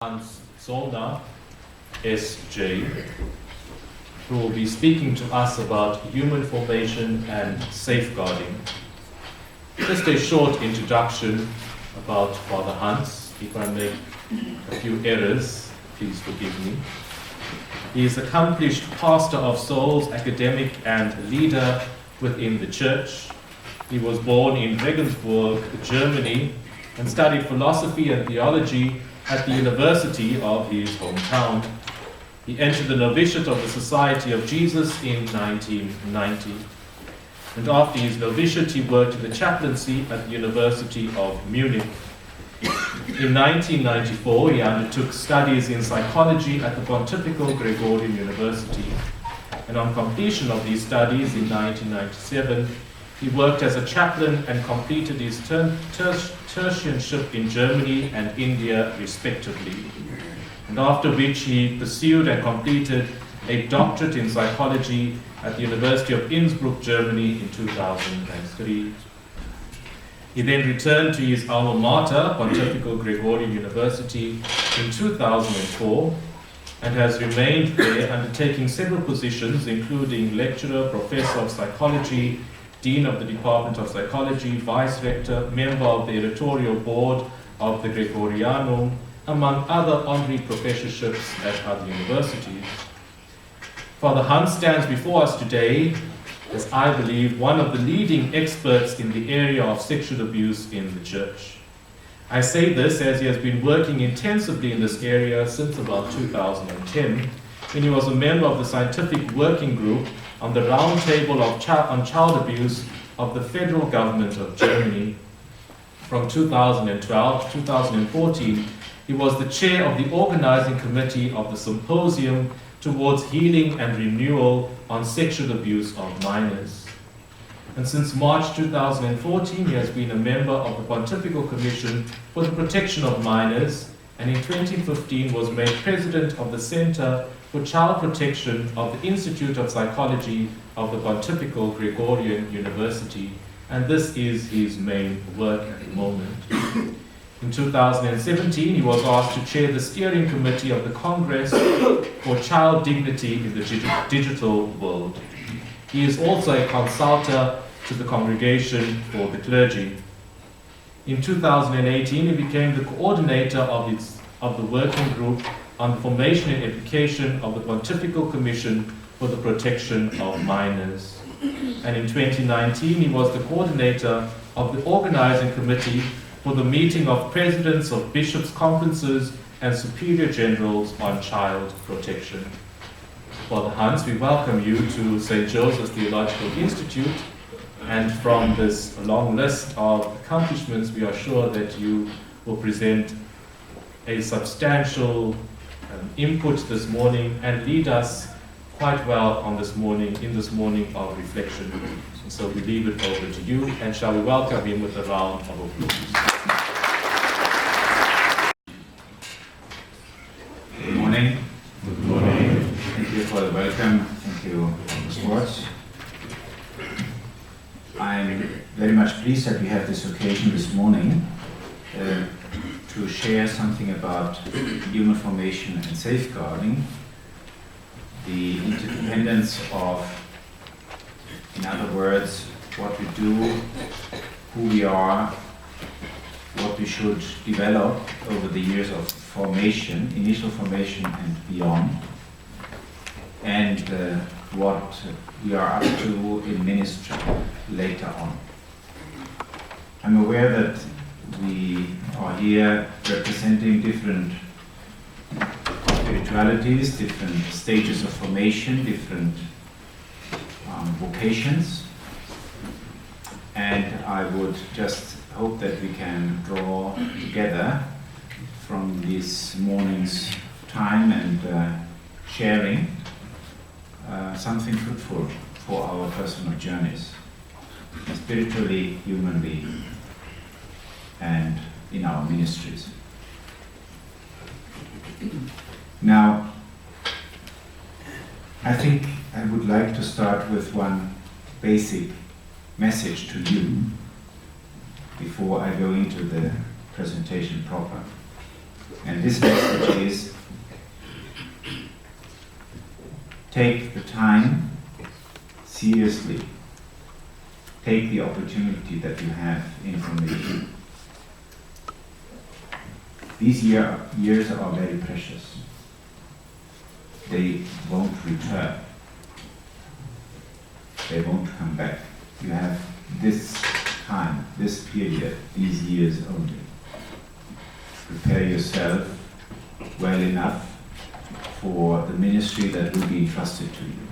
Zollner SJ, who will be speaking to us about human formation and safeguarding. Just a short introduction about Father Hans. If I make a few errors, please forgive me. He is an accomplished pastor of souls, academic and leader within the church. He was born in Regensburg, Germany, and studied philosophy and theology at the university of his hometown. He entered the novitiate of the Society of Jesus in 1990. And after his novitiate, he worked in the chaplaincy at the University of Munich. In 1994, he undertook studies in psychology at the Pontifical Gregorian University. And on completion of these studies in 1997, he worked as a chaplain and completed his tertianship in Germany and India, respectively. And after which he pursued and completed a doctorate in psychology at the University of Innsbruck, Germany in 2003. He then returned to his alma mater, Pontifical Gregorian University, in 2004 and has remained there, undertaking several positions, including lecturer, professor of psychology, Dean of the Department of Psychology, Vice Rector, member of the editorial board of the Gregorianum, among other honorary professorships at other universities. Father Hans stands before us today as, I believe, one of the leading experts in the area of sexual abuse in the church. I say this as he has been working intensively in this area since about 2010, when he was a member of the scientific working group on the Round Table on Child Abuse of the federal government of Germany. From 2012 to 2014, he was the chair of the organizing committee of the Symposium Towards Healing and Renewal on Sexual Abuse of Minors. And since March 2014, he has been a member of the Pontifical Commission for the Protection of Minors, and in 2015 was made president of the Center for Child Protection of the Institute of Psychology of the Pontifical Gregorian University, and this is his main work at the moment. In 2017, he was asked to chair the steering committee of the Congress for Child Dignity in the Digital World. He is also a consultor to the Congregation for the Clergy. In 2018, he became the coordinator of the working group on the formation and education of the Pontifical Commission for the Protection of Minors. And in 2019, he was the coordinator of the organizing committee for the meeting of presidents of bishops' conferences and superior generals on child protection. Father Hans, we welcome you to St. Joseph's Theological Institute, and from this long list of accomplishments, we are sure that you will present a substantial input this morning and lead us quite well on this morning, in this morning of reflection. And so we leave it over to you, and shall we welcome him with a round of applause. Good morning. Good morning. Thank you for the welcome. Thank you for the sports. I'm very much pleased that we have this occasion this morning to share something about human formation and safeguarding, the interdependence of, in other words, what we do, who we are, what we should develop over the years of formation, initial formation and beyond, and what we are up to in ministry later on. I'm aware that we are here representing different spiritualities, different stages of formation, different vocations, and I would just hope that we can draw together from this morning's time and sharing something fruitful for our personal journeys, spiritually, humanly, and in our ministries. Now, I think I would like to start with one basic message to you before I go into the presentation proper. And this message is, take the time seriously. Take the opportunity that you have in formation. These years are very precious. They won't return. They won't come back. You have this time, this period, these years only. Prepare yourself well enough for the ministry that will be entrusted to you.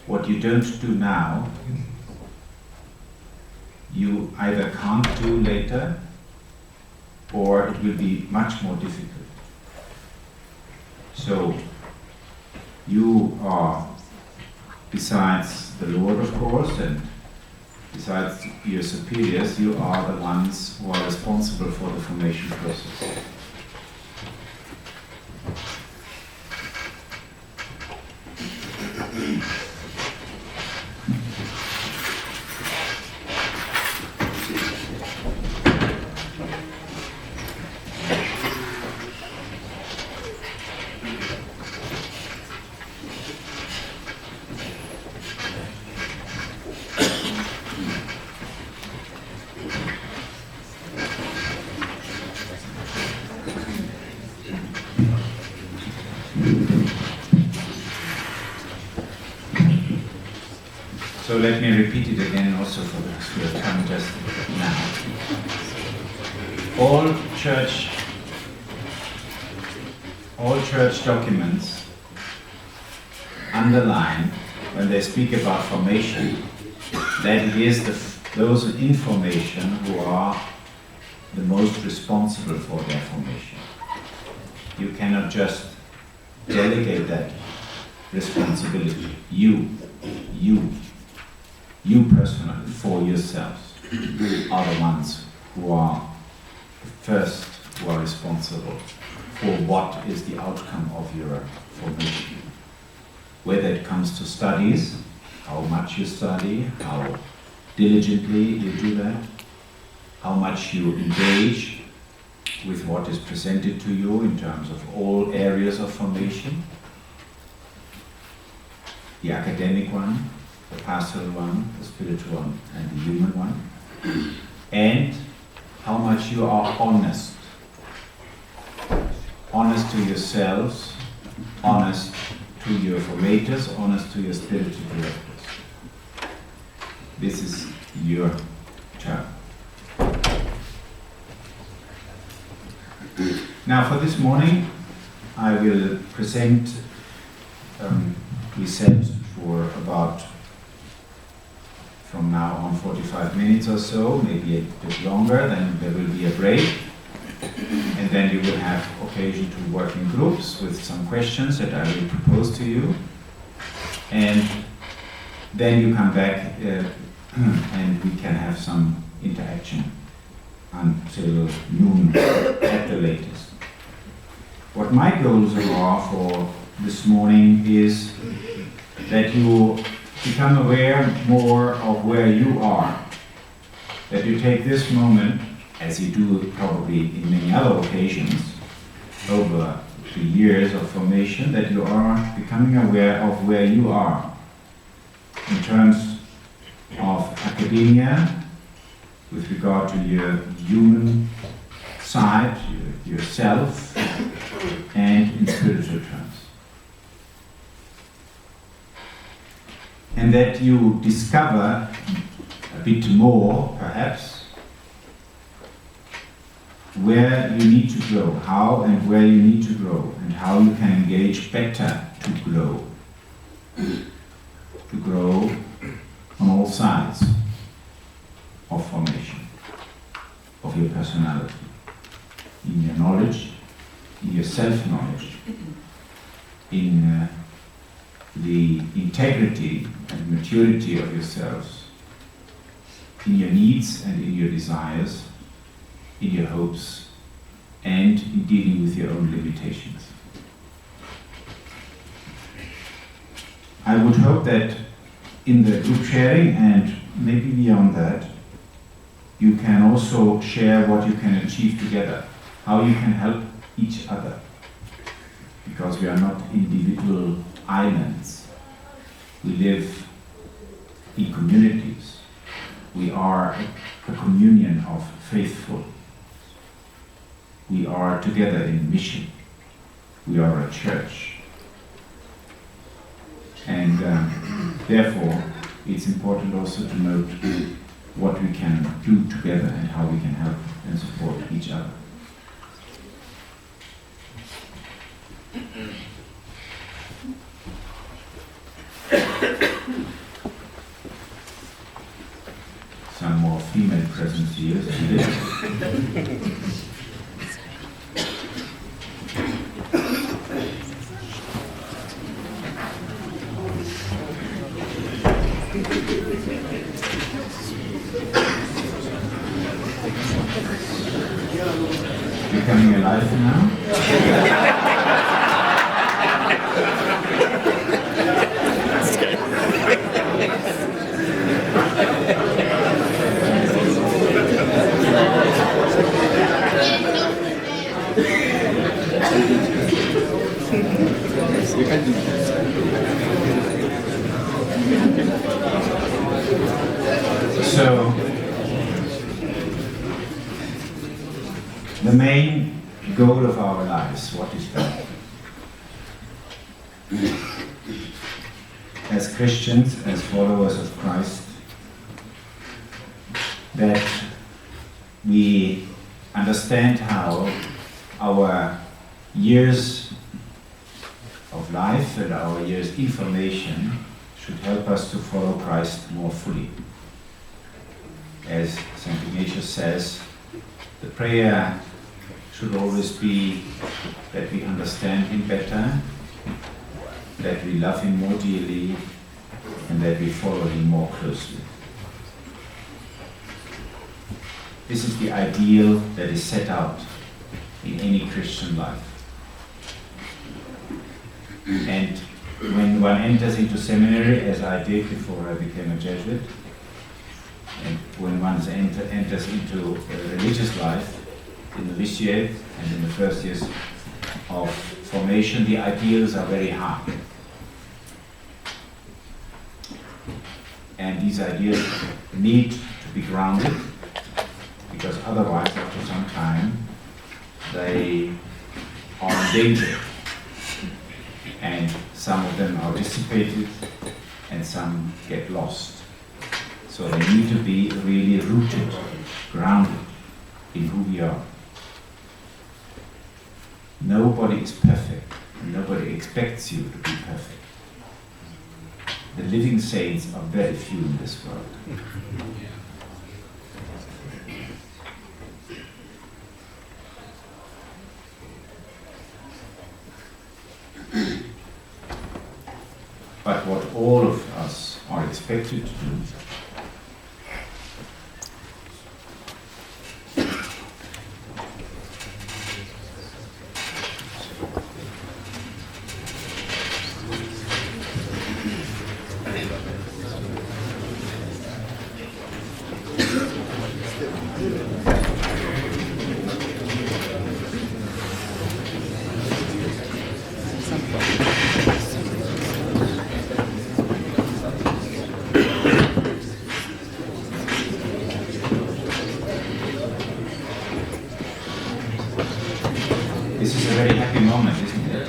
What you don't do now, you either can't do later, or it will be much more difficult. So, you are, besides the Lord, of course, and besides your superiors, you are the ones who are responsible for the formation process. So let me repeat it again also for those who have come just now. All church documents underline, when they speak about formation, that it is those in formation who are the most responsible for their formation. You cannot just delegate that responsibility. You personally, for yourselves, are the ones who are responsible for what is the outcome of your formation. Whether it comes to studies, how much you study, how diligently you do that, how much you engage with what is presented to you in terms of all areas of formation, the academic one, the pastoral one, the spiritual one, and the human one, and how much you are honest to yourselves, honest to your formators, honest to your spiritual directors. This is your turn. Now for this morning, I will present, we said for about, from now on, 45 minutes or so, maybe a bit longer, then there will be a break. And then you will have occasion to work in groups with some questions that I will propose to you. And then you come back and we can have some interaction until noon at the latest. What my goals are for this morning is that you become aware more of where you are, that you take this moment, as you do probably in many other occasions over the years of formation, that you are becoming aware of where you are in terms of academia, with regard to your human side, yourself, and in spiritual terms. And that you discover a bit more, perhaps, where you need to grow, how and where you need to grow, and how you can engage better to grow on all sides of formation, of your personality, in your knowledge, in your self-knowledge, in the integrity and maturity of yourselves, in your needs and in your desires, in your hopes, and in dealing with your own limitations. I would hope that in the group sharing, and maybe beyond that, you can also share what you can achieve together. how you can help each other, because we are not individual islands. We live in communities. We are a communion of faithful. We are together in mission. We are a church. And therefore, it's important also to note what we can do together and how we can help and support each other. Some more female presence here. Becoming alive now? So, the main goal of our lives, what is that? As Christians, as followers of Christ, that we understand how our years of life and our years' information should help us to follow Christ more fully. As St. Ignatius says, the prayer should always be that we understand Him better, that we love Him more dearly, and that we follow Him more closely. This is the ideal that is set out in any Christian life. And when one enters into seminary, as I did before I became a Jesuit, and when one enters into religious life, in the novitiate and in the first years of formation, the ideals are very high. And these ideas need to be grounded, because otherwise, after some time, they are in danger. And some of them are dissipated, and some get lost. So they need to be really rooted, grounded in who we are. Nobody is perfect, and nobody expects you to be perfect. The living saints are very few in this world. But what all of us are expected to do This is a very happy moment, isn't it?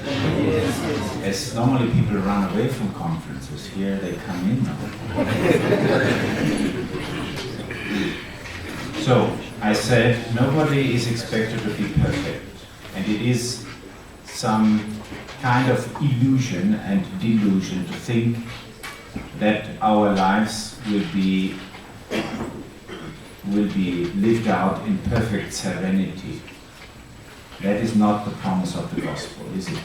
As normally people run away from conferences, here they come in now. So, I said, nobody is expected to be perfect. And it is some kind of illusion and delusion to think that our lives will be lived out in perfect serenity. That is not the promise of the gospel, is it?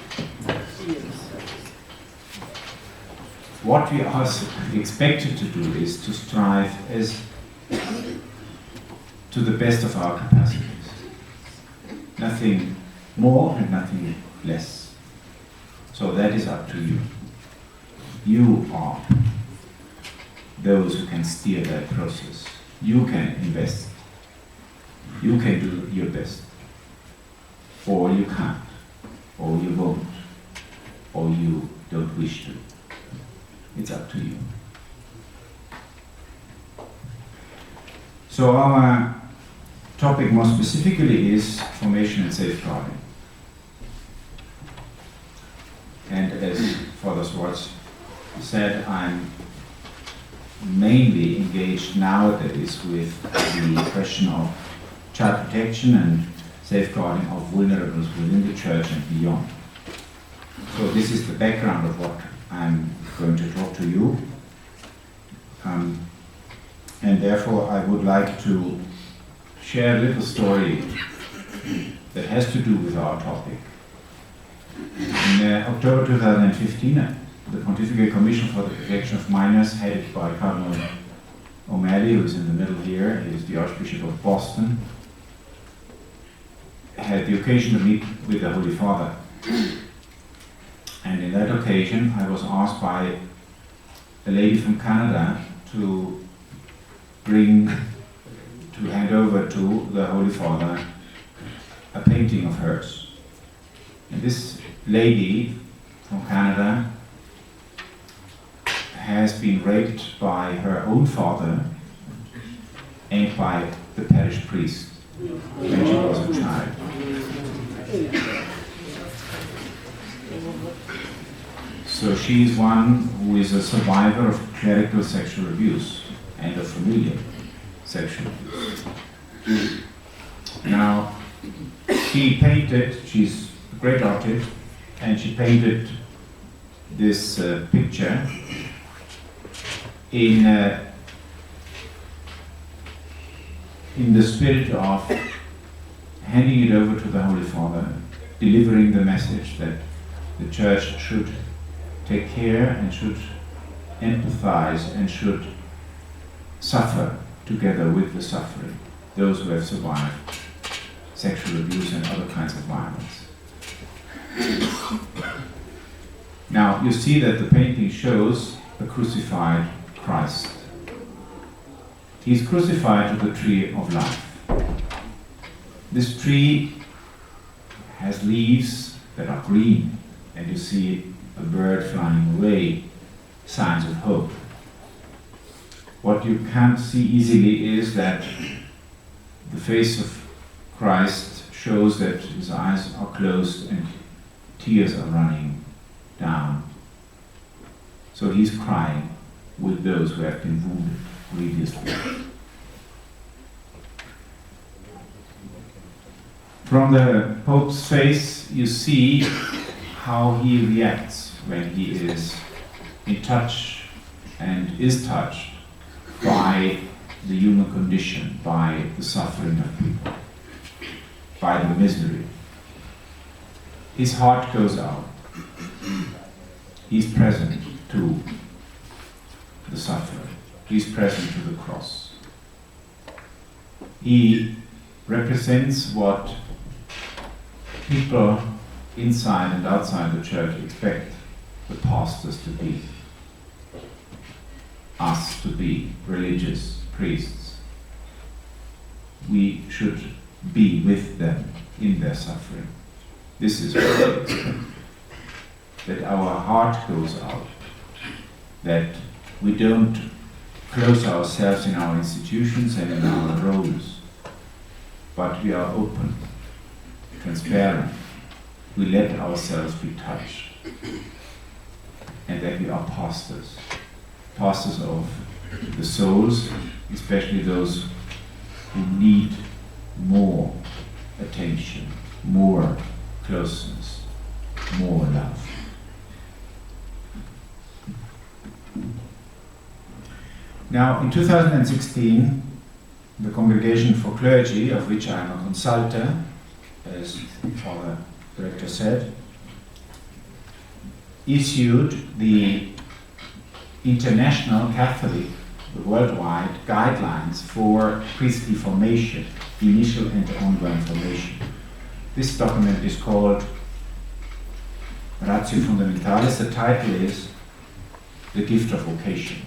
What we are expected to do is to strive as to the best of our capacities. Nothing more and nothing less. So that is up to you. You are those who can steer that process. You can invest. You can do your best. or you can't, or you won't, or you don't wish to. It's up to you. So our topic more specifically is formation and safeguarding. And as Father Swartz said, I'm mainly engaged nowadays with the question of child protection and safeguarding of vulnerables within the church and beyond. So this is the background of what I'm going to talk to you. And therefore I would like to share a little story that has to do with our topic. In October 2015, the Pontifical Commission for the Protection of Minors, headed by Cardinal O'Malley, who is in the middle here, he is the Archbishop of Boston, had the occasion to meet with the Holy Father. And in that occasion, I was asked by a lady from Canada to hand over to the Holy Father a painting of hers. And this lady from Canada has been raped by her own father and by the parish priest when she was a child. So she is one who is a survivor of clerical sexual abuse and of familial sexual abuse. Now, she painted, she's a great artist, and she painted this picture in the spirit of handing it over to the Holy Father, delivering the message that the Church should take care and should empathize and should suffer together with the suffering, those who have survived sexual abuse and other kinds of violence. Now, you see that the painting shows a crucified Christ. He is crucified to the tree of life. This tree has leaves that are green, and you see a bird flying away, signs of hope. What you can't see easily is that the face of Christ shows that his eyes are closed and tears are running down. So he's crying with those who have been wounded grievously. From the Pope's face, you see how he reacts when he is in touch and is touched by the human condition, by the suffering of people, by the misery. His heart goes out. He's present to the suffering. He's present to the cross. He represents what people inside and outside the church expect the pastors to be, us to be, religious priests. We should be with them in their suffering. This is what they expect. That our heart goes out, that we don't close ourselves in our institutions and in our roles, but we are open, transparent. We let ourselves be touched, and that we are pastors of the souls, especially those who need more attention, more closeness, more love. Now, in 2016, the Congregation for Clergy, of which I am a consultor, as Father Director said, issued the international Catholic, the worldwide guidelines for priestly formation, initial and ongoing formation. This document is called Ratio Fundamentalis. The title is The Gift of Vocation,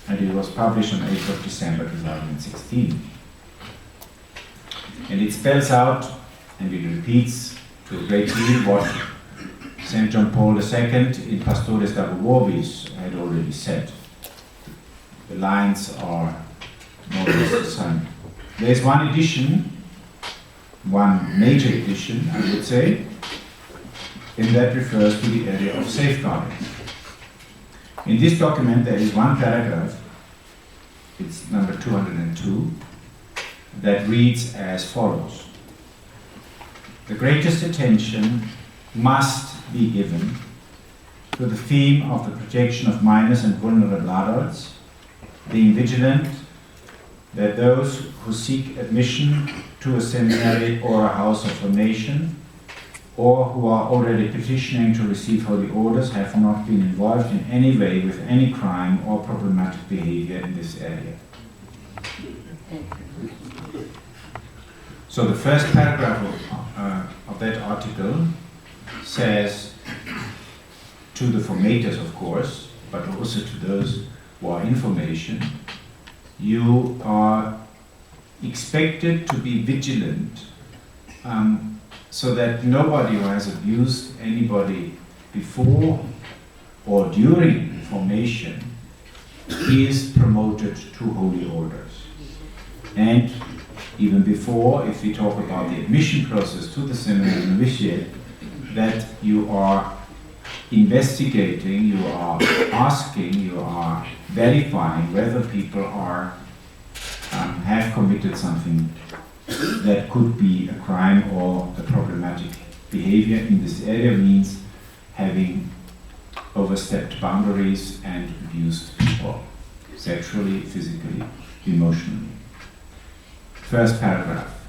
and it was published on 8th of December 2016. And it spells out and it repeats to a great deal what St. John Paul II in Pastores Dabo Vobis had already said. The lines are more or less the same. There's one addition, one major addition, I would say, and that refers to the area of safeguarding. In this document there is one paragraph, it's number 202, that reads as follows. The greatest attention must be given to the theme of the protection of minors and vulnerable adults, being vigilant that those who seek admission to a seminary or a house of formation, or who are already petitioning to receive holy orders, have not been involved in any way with any crime or problematic behavior in this area. So the first paragraph of that article says to the formators, of course, but also to those who are in formation, you are expected to be vigilant so that nobody who has abused anybody before or during formation is promoted to holy orders. And even before, if we talk about the admission process to the seminary and novitiate, that you are investigating, you are asking, you are verifying whether people are have committed something that could be a crime or a problematic behavior in this area, means having overstepped boundaries and abused people, sexually, physically, emotionally. First paragraph.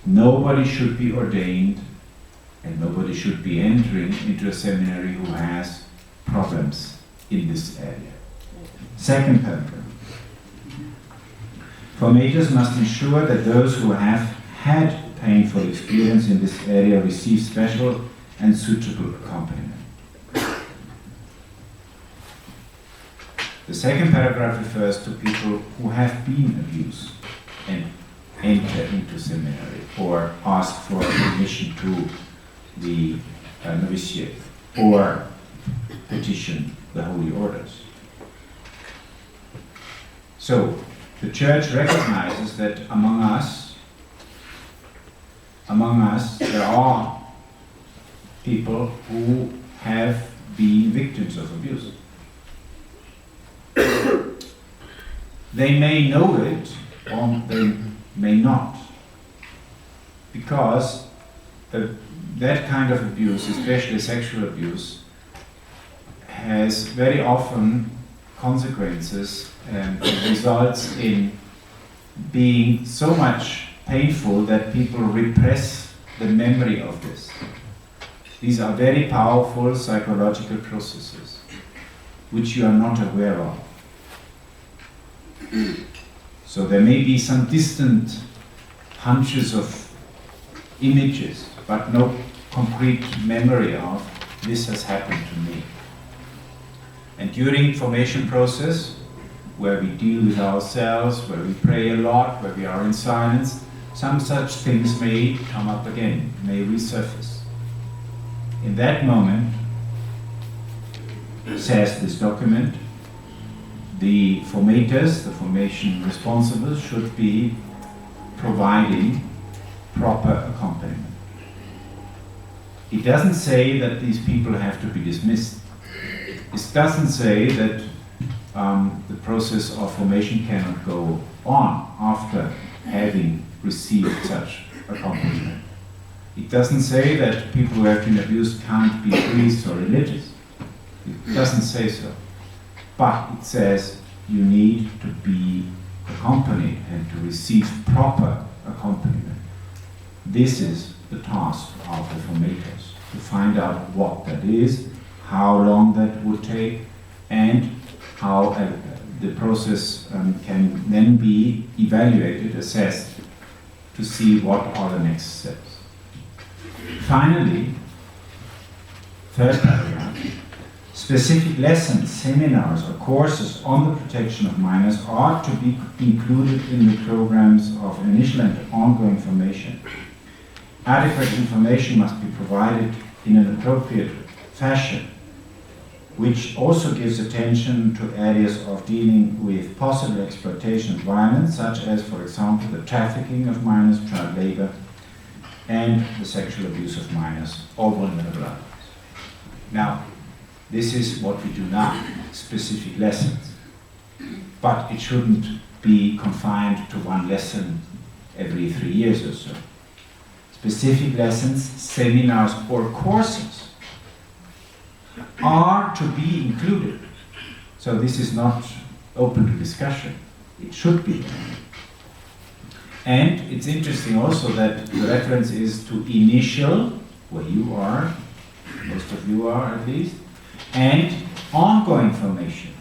Nobody should be ordained and nobody should be entering into a seminary who has problems in this area. Second paragraph. Formators must ensure that those who have had painful experience in this area receive special and suitable accompaniment. The second paragraph refers to people who have been abused and enter into seminary or ask for admission to the novitiate or petition the holy orders. So, the Church recognizes that among us there are people who have been victims of abuse. They may know it or they may not, because that kind of abuse, especially sexual abuse, has very often consequences and results in being so much painful that people repress the memory of this. These are very powerful psychological processes which you are not aware of. So there may be some distant hunches of images, but no concrete memory of this has happened to me. And during formation process, where we deal with ourselves, where we pray a lot, where we are in silence, some such things may come up again, may resurface. In that moment, says this document, the formators, the formation responsibles, should be providing proper accompaniment. It doesn't say that these people have to be dismissed. It doesn't say that the process of formation cannot go on after having received such accompaniment. It doesn't say that people who have been abused can't be priests or religious. It doesn't say so. But it says you need to be accompanied and to receive proper accompaniment. This is the task of the formators, to find out what that is, how long that would take, and how the process can then be evaluated, assessed, to see what are the next steps. Finally, third paragraph, specific lessons, seminars, or courses on the protection of minors are to be included in the programs of initial and ongoing formation. Adequate information must be provided in an appropriate fashion, which also gives attention to areas of dealing with possible exploitation and violence, such as, for example, the trafficking of minors, child labor, and the sexual abuse of minors or vulnerable others. Now, this is what we do now, specific lessons. But it shouldn't be confined to one lesson every 3 years or so. Specific lessons, seminars, or courses are to be included. So this is not open to discussion. It should be. And it's interesting also that the reference is to initial, where you are, most of you are at least, and ongoing formation.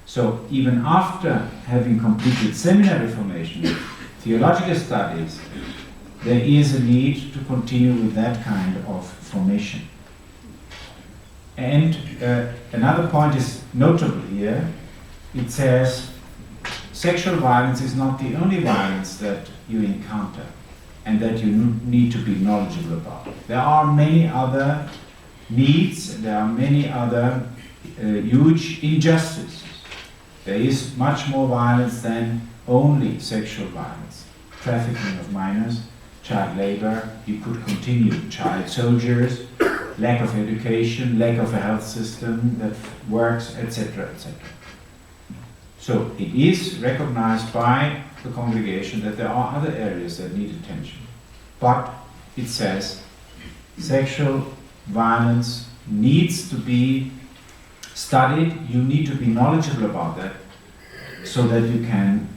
So even after having completed seminary formation, theological studies, there is a need to continue with that kind of formation. And another point is notable here. It says sexual violence is not the only violence that you encounter and that you need to be knowledgeable about. There are many other needs, there are many other huge injustices. There is much more violence than only sexual violence. Trafficking of minors, child labor, you could continue, child soldiers, lack of education, lack of a health system that works, etc., etc. So it is recognized by the congregation that there are other areas that need attention. But it says sexual violence needs to be studied, you need to be knowledgeable about that so that you can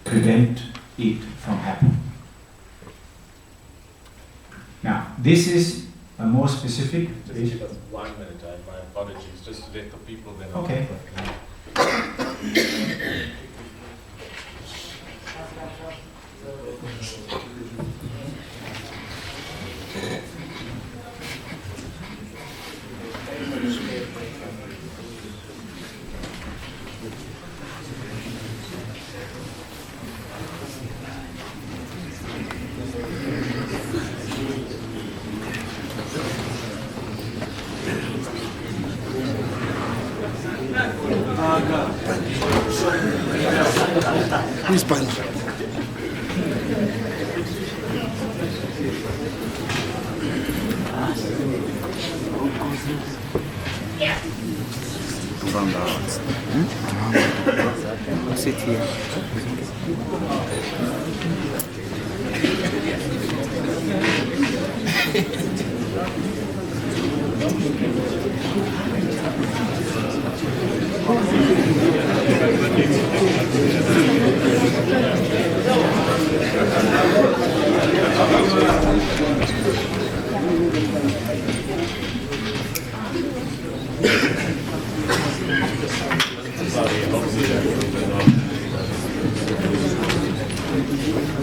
prevent it from happening. Now, this is a more specific... Just give us 1 minute, my apologies, just to let the people then... Okay. Who's Spanish? From the house. Sit here.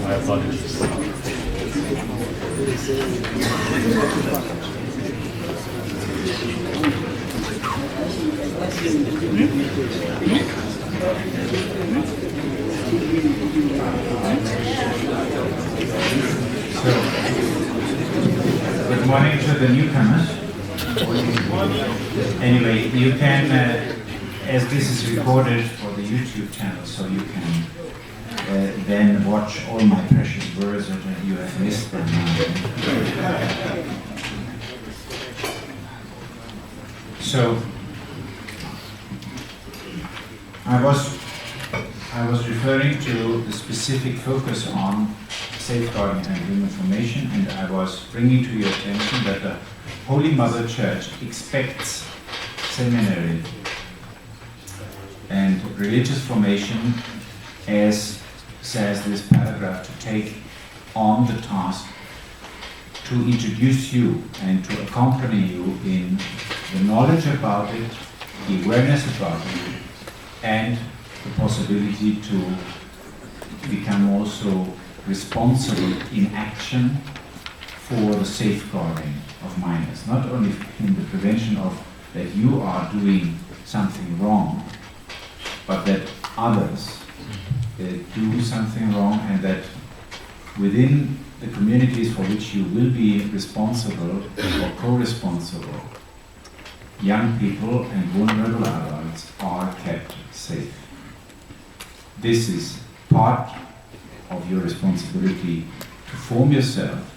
My apologies. So, good morning to the newcomers. Anyway, you can, as this is recorded for the YouTube channel, so you can then watch all my precious words that you have missed by now. So, I was referring to the specific focus on safeguarding and human information, and I was bringing to your attention that the Holy Mother Church expects seminary and religious formation, as says this paragraph, to take on the task to introduce you and to accompany you in the knowledge about it, the awareness about it, and the possibility to become also responsible in action for the safeguarding of minors, not only in the prevention of that you are doing something wrong, but that others do something wrong, and that within the communities for which you will be responsible or co-responsible, young people and vulnerable adults, are kept safe. This is part of your responsibility to form yourself,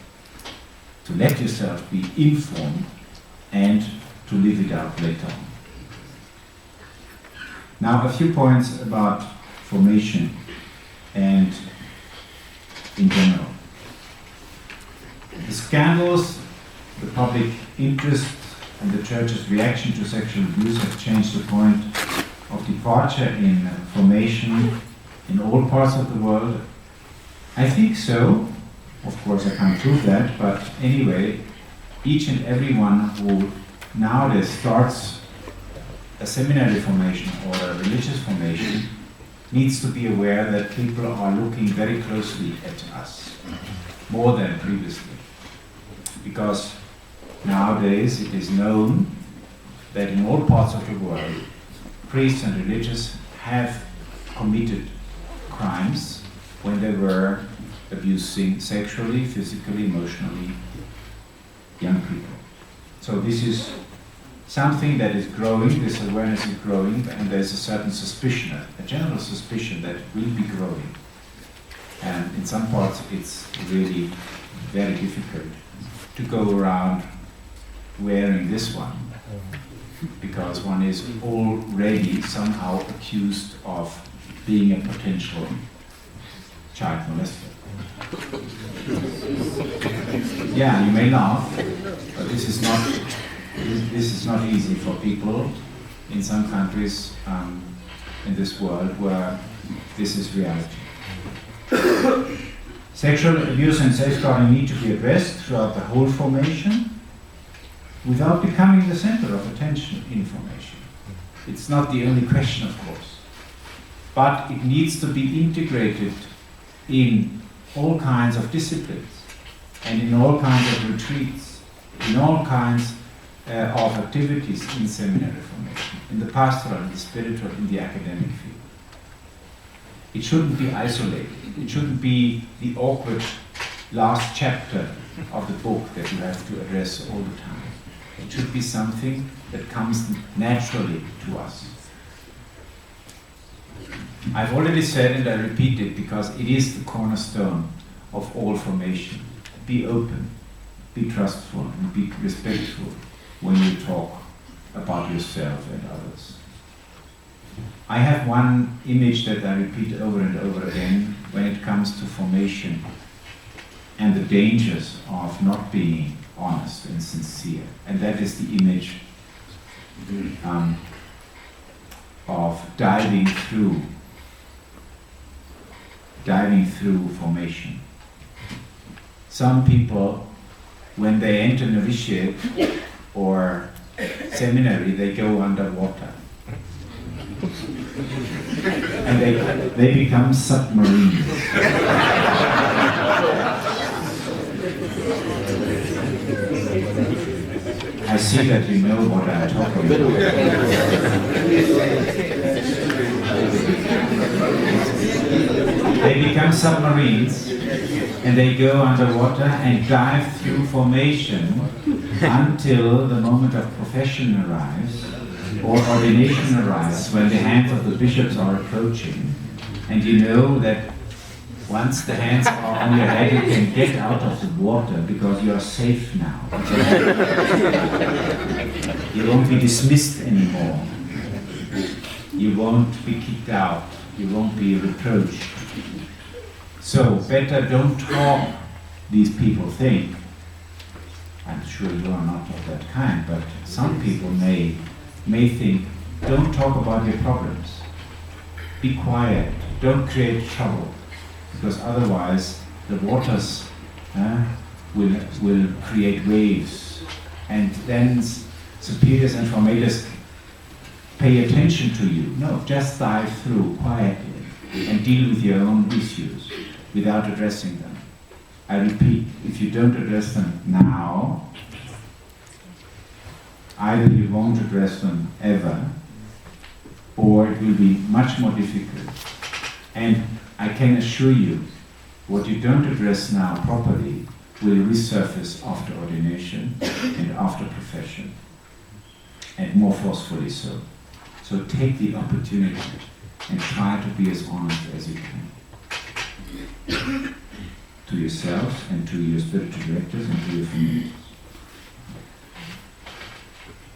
to let yourself be informed, and to live it out later on. Now, a few points about formation and in general. The scandals, the public interest, and the Church's reaction to sexual abuse have changed the point of departure in formation in all parts of the world. I think so. Of course, I can't prove that, but anyway, each and everyone who nowadays starts a seminary formation or a religious formation needs to be aware that people are looking very closely at us, more than previously. Because nowadays it is known that in all parts of the world, priests and religious have committed crimes when they were abusing sexually, physically, emotionally young people. So this is something that is growing, this awareness is growing, and there's a certain suspicion, a general suspicion that it will be growing. And in some parts it's really very difficult to go around wearing this one, because one is already somehow accused of being a potential child molester. Yeah, you may laugh, but this is not easy for people in some countries in this world where this is reality. Sexual abuse and safeguarding need to be addressed throughout the whole formation without becoming the center of attention in formation. It's not the only question, of course, but it needs to be integrated in all kinds of disciplines and in all kinds of retreats, in all kinds of activities in seminary formation, in the pastoral, in the spiritual, in the academic field. It shouldn't be isolated. It shouldn't be the awkward last chapter of the book that you have to address all the time. It should be something that comes naturally to us. I've already said, and I repeat it because it is the cornerstone of all formation. Be open, be trustful, and be respectful when you talk about yourself and others. I have one image that I repeat over and over again when it comes to formation and the dangers of not being honest and sincere. And that is the image of diving through formation. Some people, when they enter novitiate or seminary, they go underwater. And they become submarines. I see that you know what I'm talking about. They become submarines and they go underwater and dive through formation until the moment of profession arrives or ordination arrives, when the hands of the bishops are approaching, and you know that once the hands are on your head, you can get out of the water because you are safe now. You won't be dismissed anymore. You won't be kicked out. You won't be reproached. So better don't talk, these people think. I'm sure you are not of that kind, but some people may think, don't talk about your problems. Be quiet. Don't create trouble, because otherwise the waters will create waves, and then superiors and formators pay attention to you. No, just dive through quietly and deal with your own issues without addressing them. I repeat, if you don't address them now, either you won't address them ever, or it will be much more difficult. And I can assure you what you don't address now properly will resurface after ordination and after profession, and more forcefully so. So take the opportunity and try to be as honest as you can to yourselves and to your spiritual directors and to your family.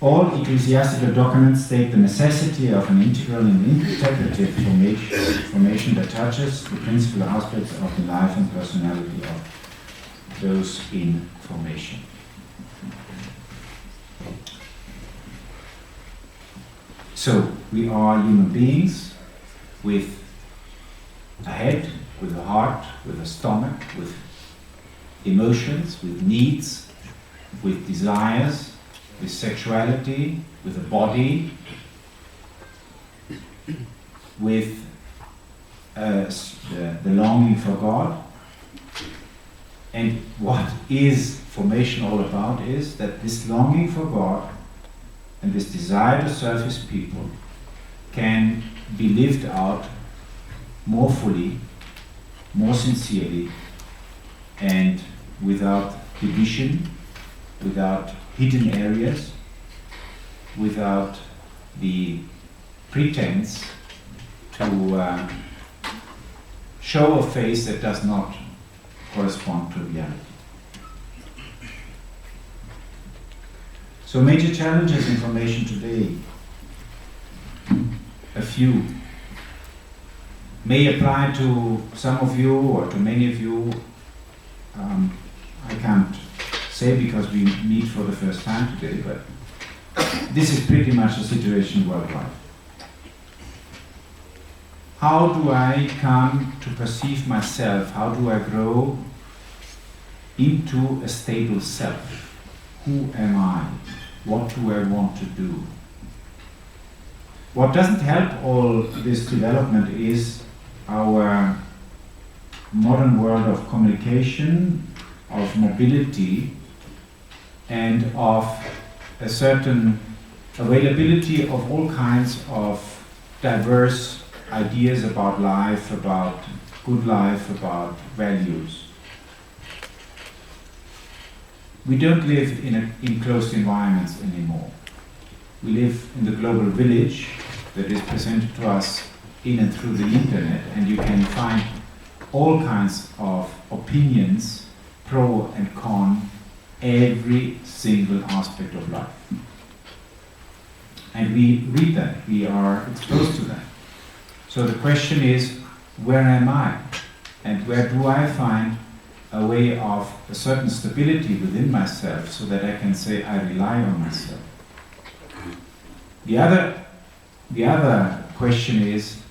All ecclesiastical documents state the necessity of an integral and interpretive formation that touches the principal aspects of the life and personality of those in formation. So, we are human beings with a head, with a heart, with a stomach, with emotions, with needs, with desires, with sexuality, with a body, with the longing for God. And what is formation all about is that this longing for God and this desire to serve His people can be lived out more fully, more sincerely, and without division, without hidden areas, without the pretense to show a face that does not correspond to reality. So major challenges in formation today, a few, may apply to some of you or to many of you. I can't say because we meet for the first time today, but this is pretty much the situation worldwide. How do I come to perceive myself? How do I grow into a stable self? Who am I? What do I want to do? What doesn't help all this development is our modern world of communication, of mobility, and of a certain availability of all kinds of diverse ideas about life, about good life, about values. We don't live in enclosed environments anymore. We live in the global village that is presented to us in and through the internet, and you can find all kinds of opinions, pro and con, every single aspect of life. And we read that, we are exposed to that. So the question is, where am I? And where do I find a way of a certain stability within myself so that I can say I rely on myself? The other question is,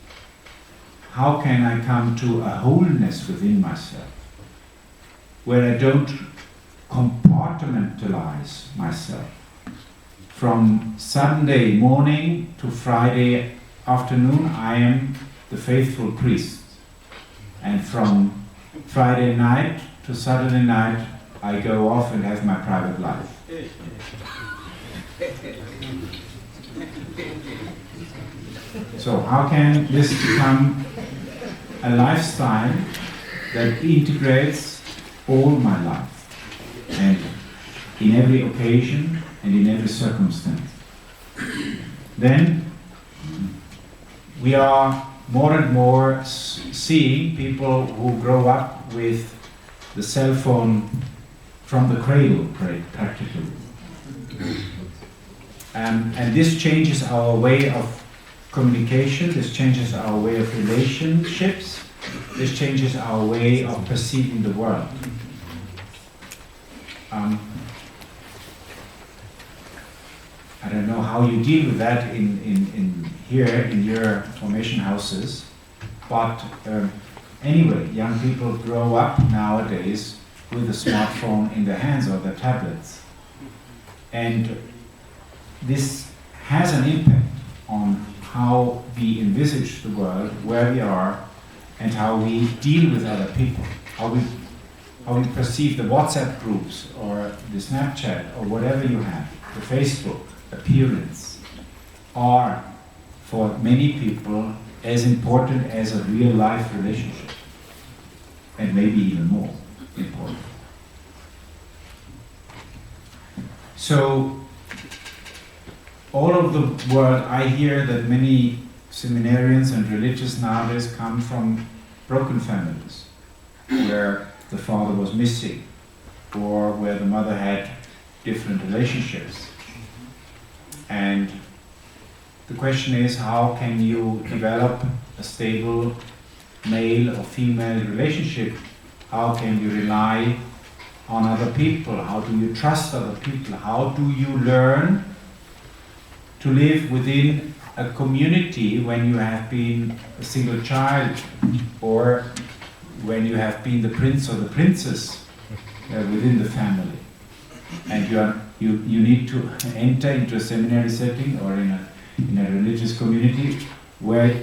how can I come to a wholeness within myself where I don't compartmentalize myself? From Sunday morning to Friday afternoon, I am the faithful priest. And from Friday night to Saturday night, I go off and have my private life. So how can this become a lifestyle that integrates all my life and in every occasion and in every circumstance? Then we are more and more seeing people who grow up with the cell phone from the cradle, practically. And this changes our way of communication, this changes our way of relationships, this changes our way of perceiving the world. I don't know how you deal with that in here in your formation houses, but anyway, young people grow up nowadays with a smartphone in their hands or their tablets. And this has an impact on how we envisage the world, where we are, and how we deal with other people, how we perceive the WhatsApp groups or the Snapchat or whatever you have, the Facebook appearance, are for many people as important as a real life relationship. and maybe even more important. So, all over the world, I hear that many seminarians and religious nowadays come from broken families, where the father was missing, or where the mother had different relationships. And the question is, how can you develop a stable male or female relationship? How can you rely on other people? How do you trust other people? How do you learn to live within a community when you have been a single child, or when you have been the prince or the princess within the family, and you need to enter into a seminary setting or in a religious community where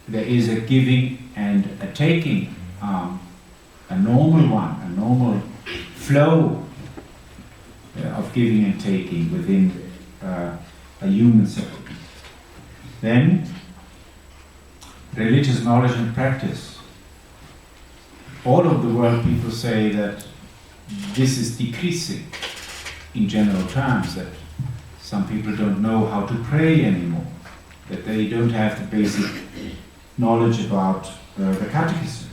there is a giving and a taking, a normal flow of giving and taking within a human setting. Then, religious knowledge and practice. All over the world people say that this is decreasing in general terms, that some people don't know how to pray anymore, that they don't have the basic knowledge about the catechism.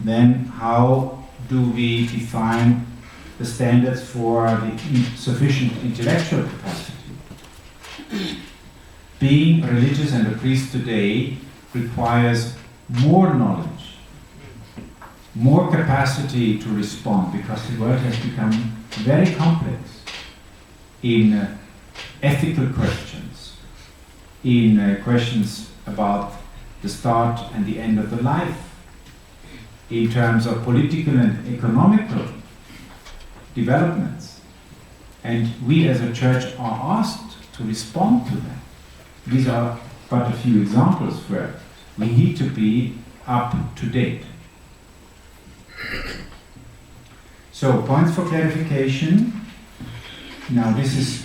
Then how do we define the standards for the sufficient intellectual capacity? Being religious and a priest today requires more knowledge, more capacity to respond, because the world has become very complex in ethical questions, in questions about the start and the end of the life, in terms of political and economical developments. And we as a church are asked to respond to that. These are but a few examples where we need to be up to date. So, points for clarification. Now, this is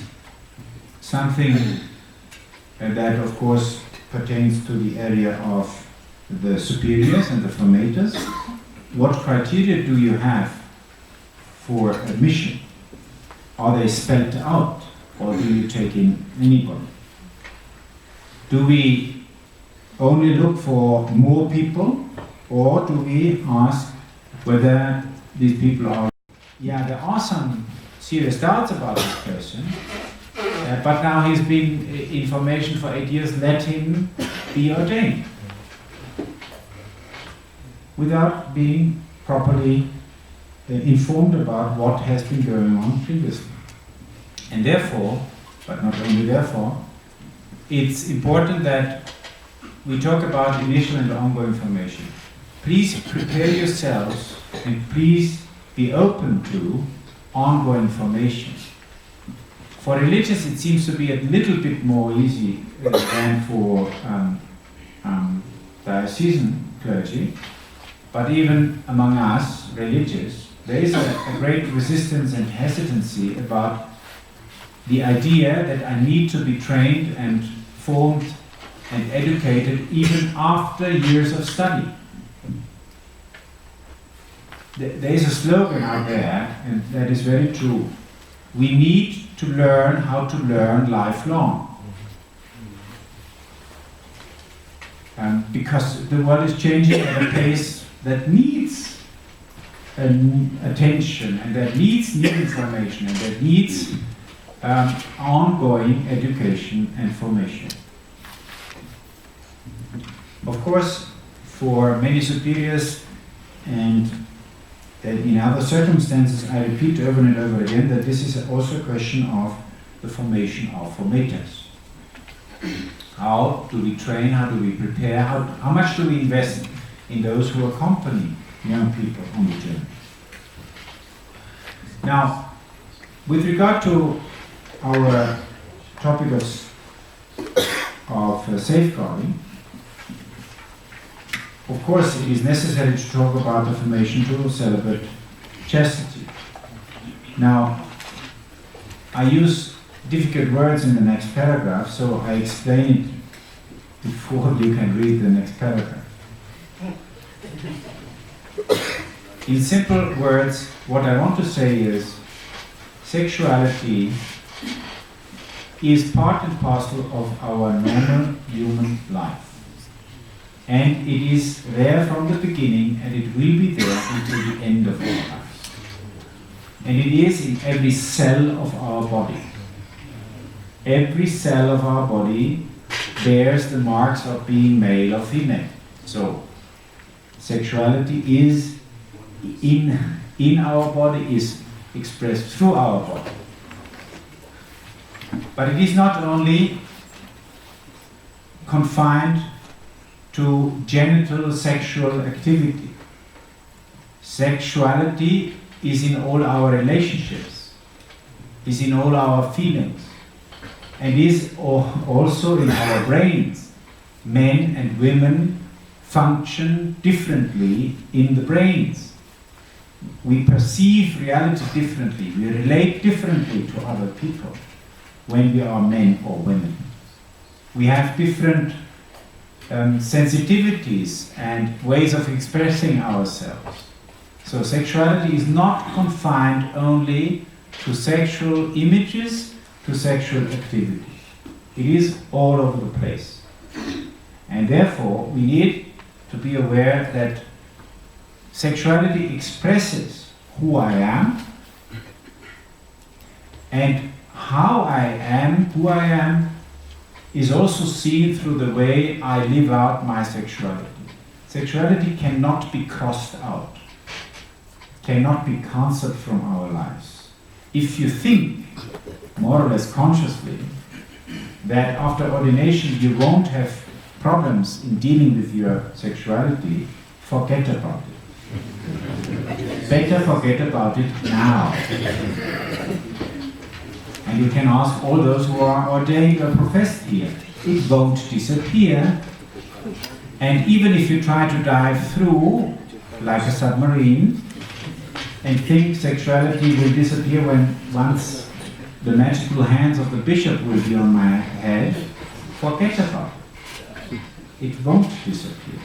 something that, of course, pertains to the area of the superiors and the formators. What criteria do you have for admission? Are they spelled out, or do you take in anybody? Do we only look for more people, or do we ask whether these people are... Yeah, there are some serious doubts about this person, but now he's been in formation for 8 years, let him be ordained without being properly informed about what has been going on previously. And therefore, but not only therefore, it's important that we talk about initial and ongoing formation. Please prepare yourselves and please be open to ongoing formation. For religious, it seems to be a little bit more easy than for diocesan clergy, but even among us, religious, there is a great resistance and hesitancy about the idea that I need to be trained and formed and educated even after years of study. There is a slogan out there, and that is very true. We need to learn how to learn lifelong. Because the world is changing at a pace that needs attention, and that needs new information, and that needs ongoing education and formation. Of course, for many superiors and in other circumstances, I repeat over and over again that this is also a question of the formation of formators. How do we train? How do we prepare? How much do we invest in those who accompany young people on the journey? Now, with regard to our topic of safeguarding, of course, it is necessary to talk about the formation to celebrate chastity. Now, I use difficult words in the next paragraph, so I explain it before you can read the next paragraph. In simple words, what I want to say is sexuality is part and parcel of our normal human life. And it is there from the beginning, and it will be there until the end of our lives. And it is in every cell of our body. Every cell of our body bears the marks of being male or female. So, sexuality is in our body, is expressed through our body. But it is not only confined to genital sexual activity. Sexuality is in all our relationships, is in all our feelings, and is also in our brains. Men and women function differently in the brains. We perceive reality differently, we relate differently to other people when we are men or women. We have different sensitivities and ways of expressing ourselves. So sexuality is not confined only to sexual images, to sexual activity. It is all over the place. And therefore, we need to be aware that sexuality expresses who I am, and how I am, who I am, is also seen through the way I live out my sexuality. Sexuality cannot be crossed out, cannot be cancelled from our lives. If you think, more or less consciously, that after ordination you won't have problems in dealing with your sexuality, forget about it. Better forget about it now. And you can ask all those who are ordained or professed here. It won't disappear. And even if you try to dive through, like a submarine, and think sexuality will disappear when once the magical hands of the bishop will be on my head, forget about it. It won't disappear.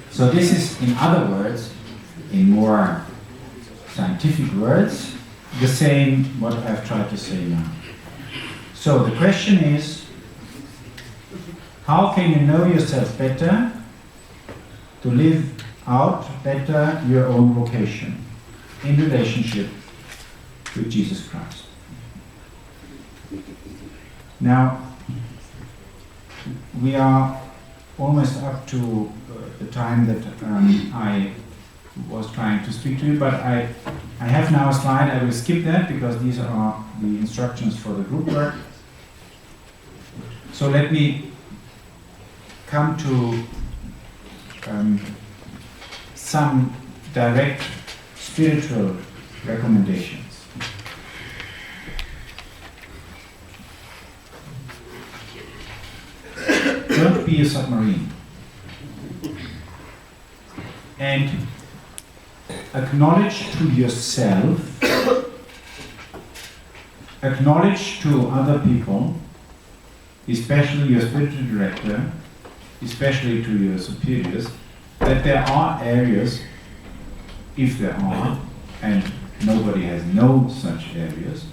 So this is, in other words, in more scientific words, the same what I've tried to say now. So the question is, how can you know yourself better to live out better your own vocation in relationship with Jesus Christ? Now, we are almost up to the time that I was trying to speak to you, but I have now a slide. I will skip that because these are the instructions for the group work. So let me come to some direct spiritual recommendations. Don't be a submarine. And acknowledge to yourself, acknowledge to other people, especially your spiritual director, especially to your superiors, that there are areas, if there are, and nobody has no such areas,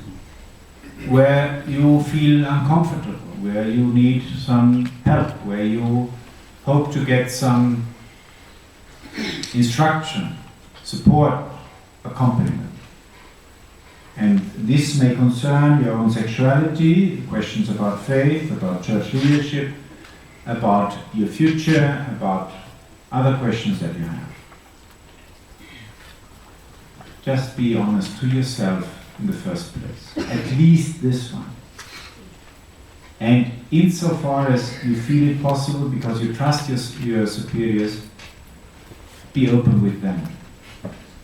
where you feel uncomfortable, where you need some help, where you hope to get some instruction, support, accompaniment. And this may concern your own sexuality, questions about faith, about church leadership, about your future, about other questions that you have. Just be honest to yourself in the first place, at least this one. And insofar as you feel it possible, because you trust your superiors, be open with them.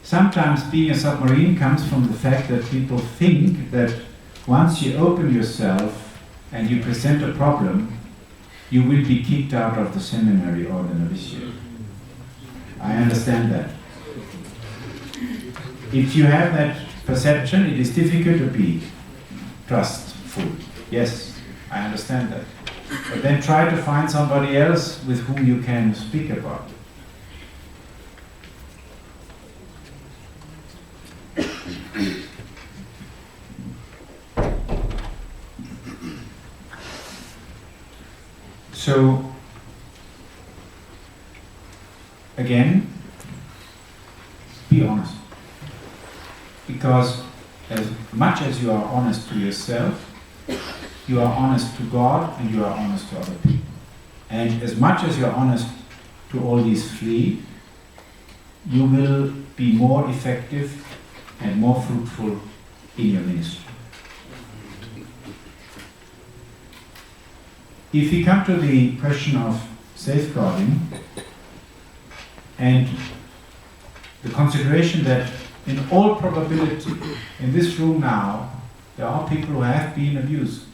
Sometimes being a submarine comes from the fact that people think that once you open yourself and you present a problem, you will be kicked out of the seminary or the novitiate. I understand that. If you have that perception, it is difficult to be trustful. Yes, I understand that. But then try to find somebody else with whom you can speak about it. So, again, be honest. Because as much as you are honest to yourself, you are honest to God and you are honest to other people. And as much as you are honest to all these three, you will be more effective and more fruitful in your ministry. If we come to the question of safeguarding and the consideration that in all probability in this room now there are people who have been abused.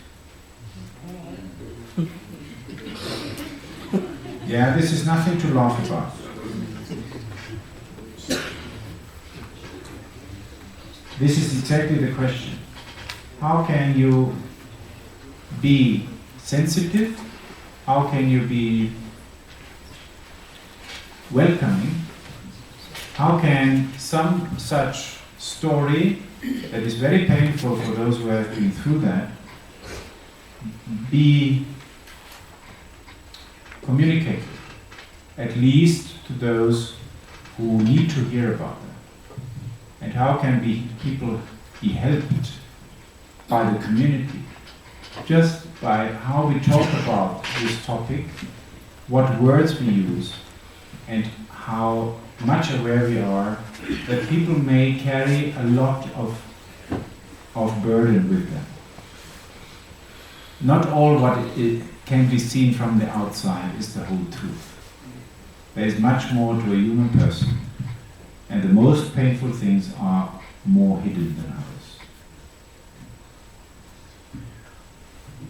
Yeah, this is nothing to laugh about. This is exactly the question. How can you be sensitive? How can you be welcoming? How can some such story that is very painful for those who have been through that be communicated, at least to those who need to hear about them? And how can people be helped by the community? Just by how we talk about this topic, what words we use, and how much aware we are that people may carry a lot of burden with them. Not all what it can be seen from the outside is the whole truth. There is much more to a human person, and the most painful things are more hidden than others.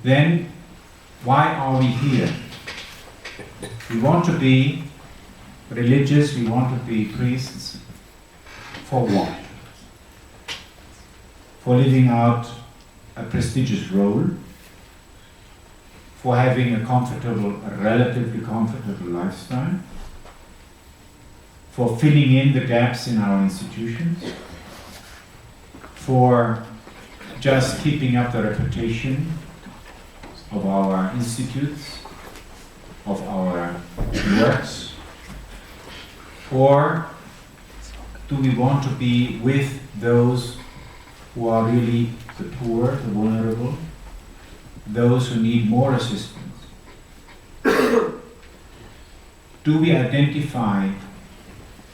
Then, why are we here? We want to be religious, we want to be priests. For what? For living out a prestigious role, for having a relatively comfortable lifestyle, for filling in the gaps in our institutions, for just keeping up the reputation of our institutes, of our works, or do we want to be with those who are really the poor, the vulnerable, those who need more assistance? Do we identify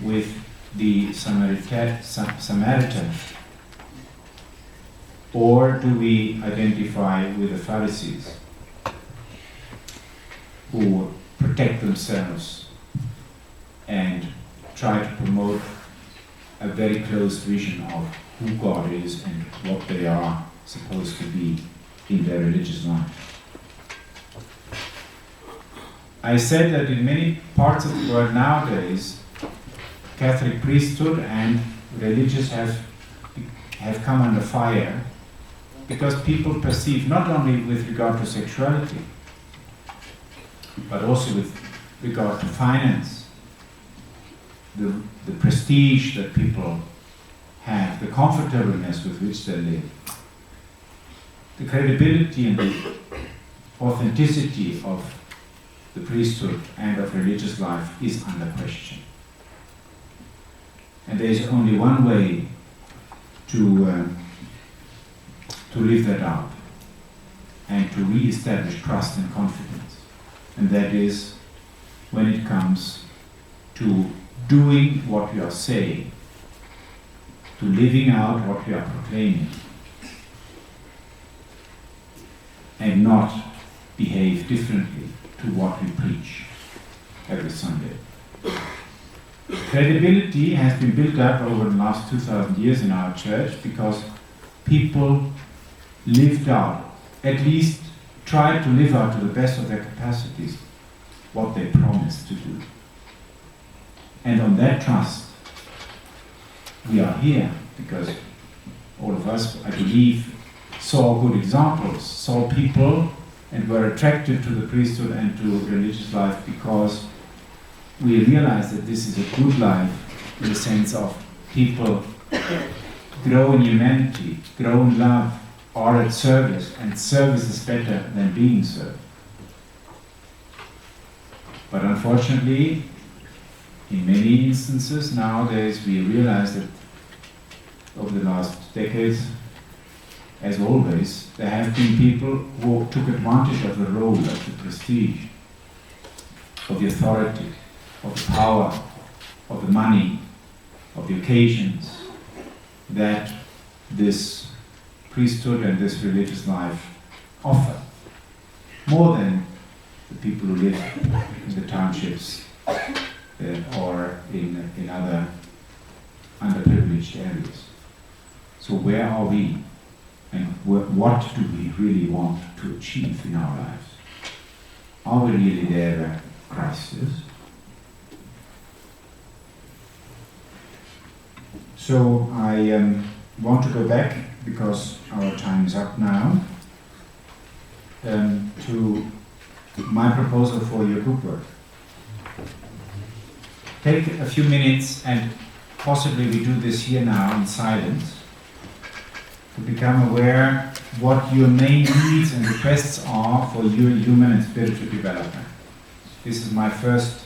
with the Samaritan, or do we identify with the Pharisees who protect themselves and try to promote a very close vision of who God is and what they are supposed to be in their religious life? I said that in many parts of the world nowadays, Catholic priesthood and religious have come under fire because people perceive, not only with regard to sexuality, but also with regard to finance, the prestige that people have, the comfortableness with which they live, the credibility and the authenticity of the priesthood and of religious life is under question. And there is only one way to live that out and to re-establish trust and confidence. And that is when it comes to doing what we are saying, to living out what we are proclaiming, and not behave differently to what we preach every Sunday. Credibility has been built up over the last 2,000 years in our church because people lived out, at least tried to live out to the best of their capacities, what they promised to do. And on that trust, we are here because all of us, I believe, saw good examples, saw people and were attracted to the priesthood and to religious life because we realized that this is a good life in the sense of people grow in humanity, grow in love, are at service, and service is better than being served. But unfortunately, in many instances nowadays, we realize that over the last decades, as always, there have been people who took advantage of the role, of the prestige, of the authority, of the power, of the money, of the occasions that this priesthood and this religious life offer, more than the people who live in the townships or in other underprivileged areas. So where are we? And what do we really want to achieve in our lives? Are we really there where Christ is? So I want to go back, because our time is up now, to my proposal for your group work. Take a few minutes, and possibly we do this here now in silence, to become aware what your main needs and requests are for your human and spiritual development. This is my first,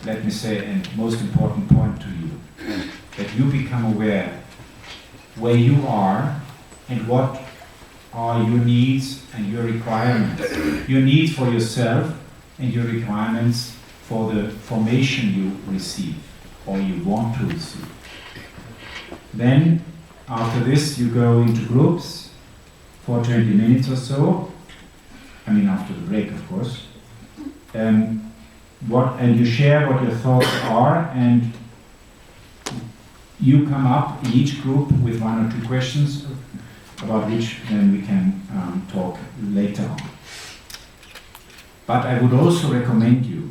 let me say, and most important point to you, that you become aware where you are and what are your needs and your requirements. Your needs for yourself and your requirements for the formation you receive or you want to receive. Then, after this, you go into groups for 20 minutes or so. I mean, after the break, of course. And you share what your thoughts are, and you come up in each group with one or two questions about which then we can talk later on. But I would also recommend you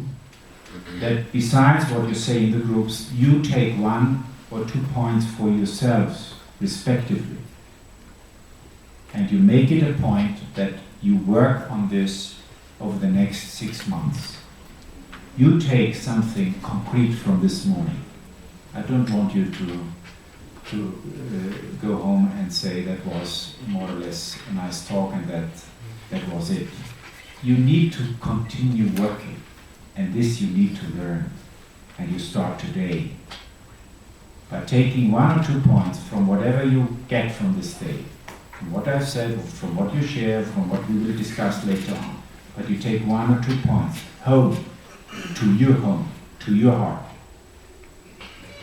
that besides what you say in the groups, you take 1 or 2 points for yourselves, respectively. And you make it a point that you work on this over the next 6 months. You take something concrete from this morning. I don't want you to go home and say that was more or less a nice talk and that was it. You need to continue working, and this you need to learn, and you start today by taking 1 or 2 points from whatever you get from this day, from what I've said, from what you share, from what we will discuss later on. But you take 1 or 2 points home, to your heart.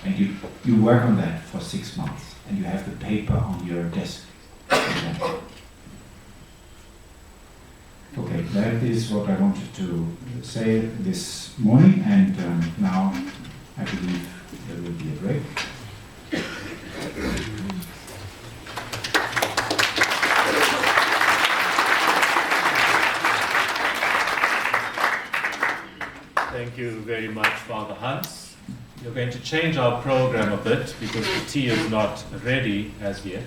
And you work on that for 6 months, and you have the paper on your desk. Okay, that is what I wanted to say this morning, and now I believe there will be a break. Thank you very much, Father Hans. We're going to change our program a bit because the tea is not ready as yet.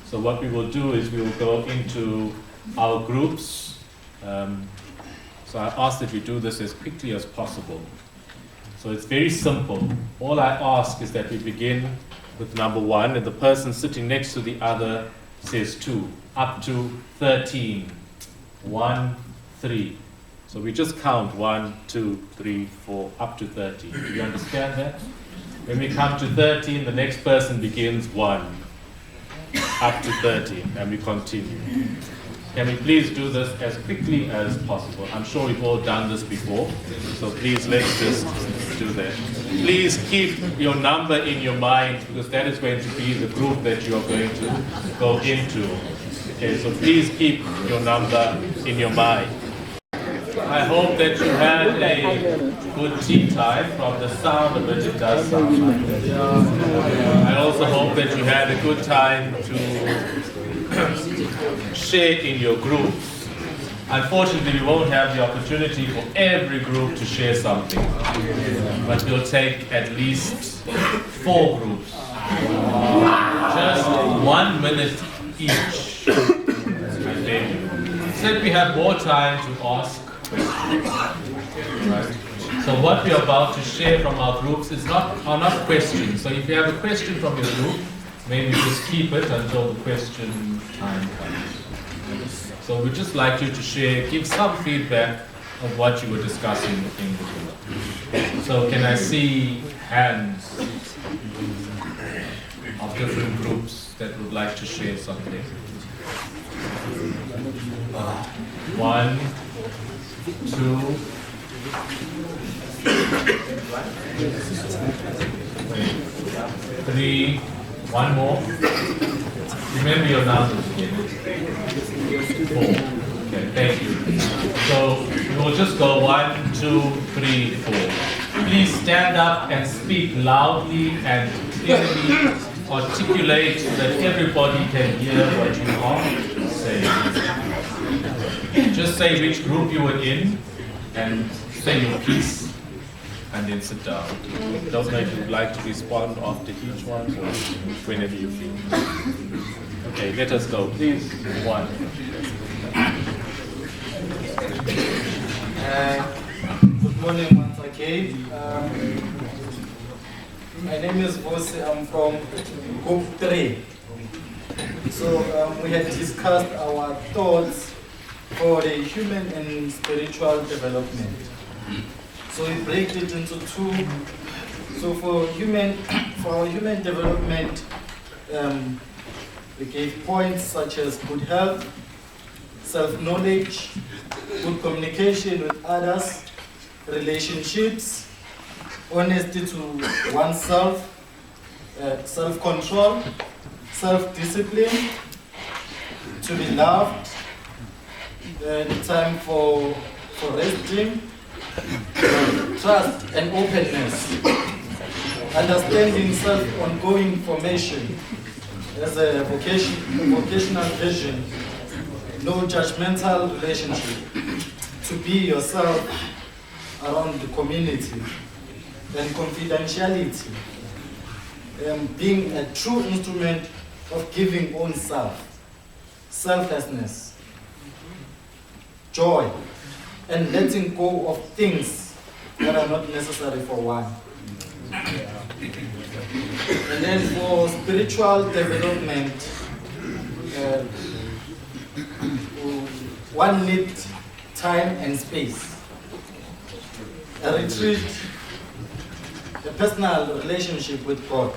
So what we will do is we will go into our groups. So I ask that we do this as quickly as possible. So it's very simple. All I ask is that we begin with number 1, and the person sitting next to the other says 2, up to 13. 1, 3. So we just count 1, 2, 3, 4, up to 13. Do you understand that? When we come to 13, the next person begins 1, up to 13, and we continue. Can we please do this as quickly as possible? I'm sure we've all done this before, so please let's just do that. Please keep your number in your mind, because that is going to be the group that you are going to go into. Okay, so please keep your number in your mind. I hope that you had a good tea time. From the sound of it, it does sound like it. I also hope that you had a good time to share in your groups. Unfortunately, we won't have the opportunity for every group to share something, but we'll take at least 4 groups. Just 1 minute each. And then, so that we have more time to ask questions. Right. So what we are about to share from our groups are not questions. So if you have a question from your group, maybe just keep it until the question time comes. So we'd just like you to share, give some feedback of what you were discussing in the group. So can I see hands of different groups that would like to share something? One, two, three, one more. Remember your numbers again. 4. Okay, thank you. So we'll just go 1, 2, 3, 4. Please stand up and speak loudly and clearly, articulate so that everybody can hear what you are saying. Just say which group you were in and say your piece and then sit down. Don't know if you'd like to respond after each one or whenever you feel. Okay, let us go. Please, 1. Good morning once again. My name is Vosi. I'm from Group 3. So we had discussed our thoughts for the human and spiritual development. So we break it into 2. So for our human development, we gave points such as good health, self-knowledge, good communication with others, relationships, honesty to oneself, self-control, self-discipline, to be loved, the time for resting, trust and openness, understanding self-ongoing formation as a vocational vision, no judgmental relationship, to be yourself around the community, and confidentiality, being a true instrument of giving own self, selflessness, joy, and letting go of things that are not necessary for one. And then for spiritual development, one needs time and space. A retreat, a personal relationship with God,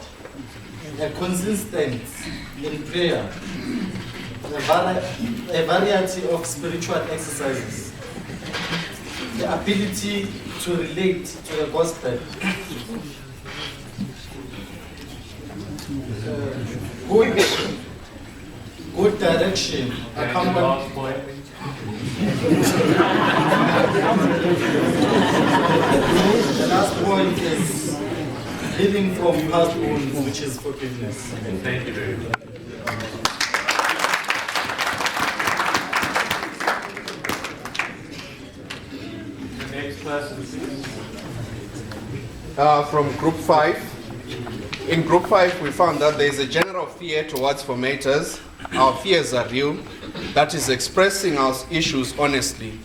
a consistency in prayer, a variety of spiritual exercises, the ability to relate to the gospel, good direction, The last point is healing from past wounds, which is forgiveness. Thank you very much. The next person, please. From Group 5. In Group 5, we found that there is a general fear towards formators. Our fears are real. That is expressing our issues honestly.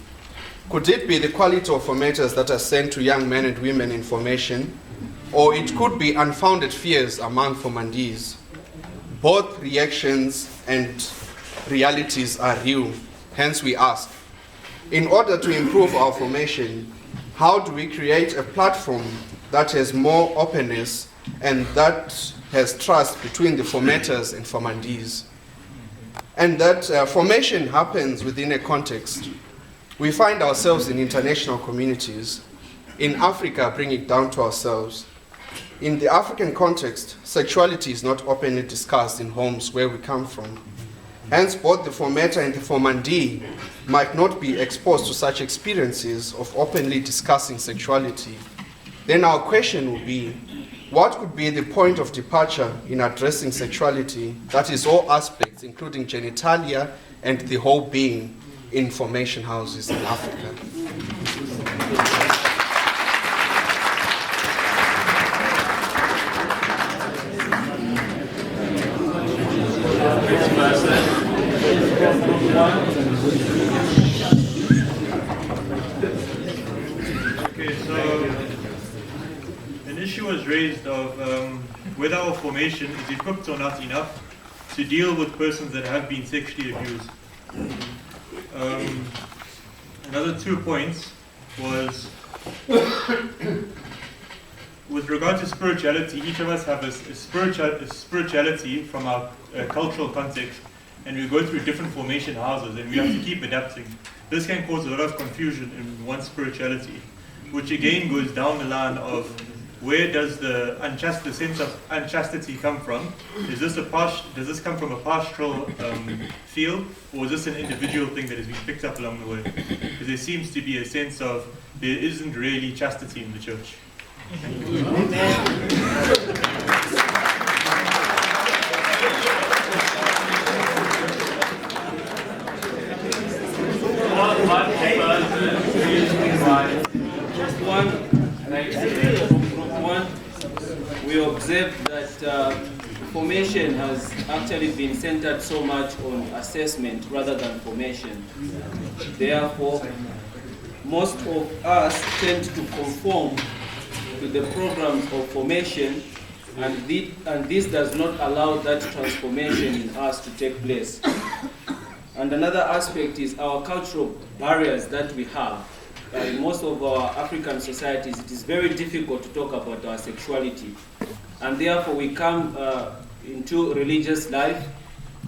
Could it be the quality of formators that are sent to young men and women in formation? Or it could be unfounded fears among formandees. Both reactions and realities are real. Hence we ask, in order to improve our formation, how do we create a platform that has more openness and that has trust between the formators and formandees? And that formation happens within a context. We find ourselves in international communities. In Africa, bring it down to ourselves. In the African context, sexuality is not openly discussed in homes where we come from. Hence, both the formator and the formandee might not be exposed to such experiences of openly discussing sexuality. Then our question would be, what could be the point of departure in addressing sexuality, that is all aspects, including genitalia and the whole being, in formation houses in Africa? Okay, so an issue was raised of whether our formation is equipped or not enough to deal with persons that have been sexually abused. Another 2 points was with regard to spirituality. Each of us have a spirituality from our cultural context, and we go through different formation houses, and we have to keep adapting. This can cause a lot of confusion in one's spirituality, which again goes down the line of where does the sense of unchastity come from? Does this come from a pastoral field, or is this an individual thing that has been picked up along the way? Because there seems to be a sense of there isn't really chastity in the church. Just one. We observed that formation has actually been centered so much on assessment rather than formation. Therefore, most of us tend to conform to the programs of formation, and this does not allow that transformation in us to take place. And another aspect is our cultural barriers that we have. In most of our African societies, it is very difficult to talk about our sexuality. And therefore, we come into religious life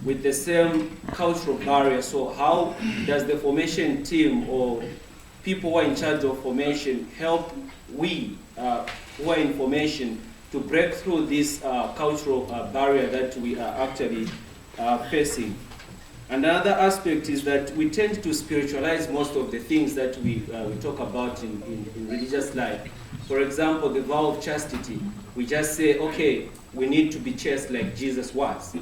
with the same cultural barrier. So how does the formation team or people who are in charge of formation help we who are in formation to break through this cultural barrier that we are actually facing? And another aspect is that we tend to spiritualize most of the things that we talk about in religious life. For example, the vow of chastity. We just say, okay, we need to be chaste like Jesus was.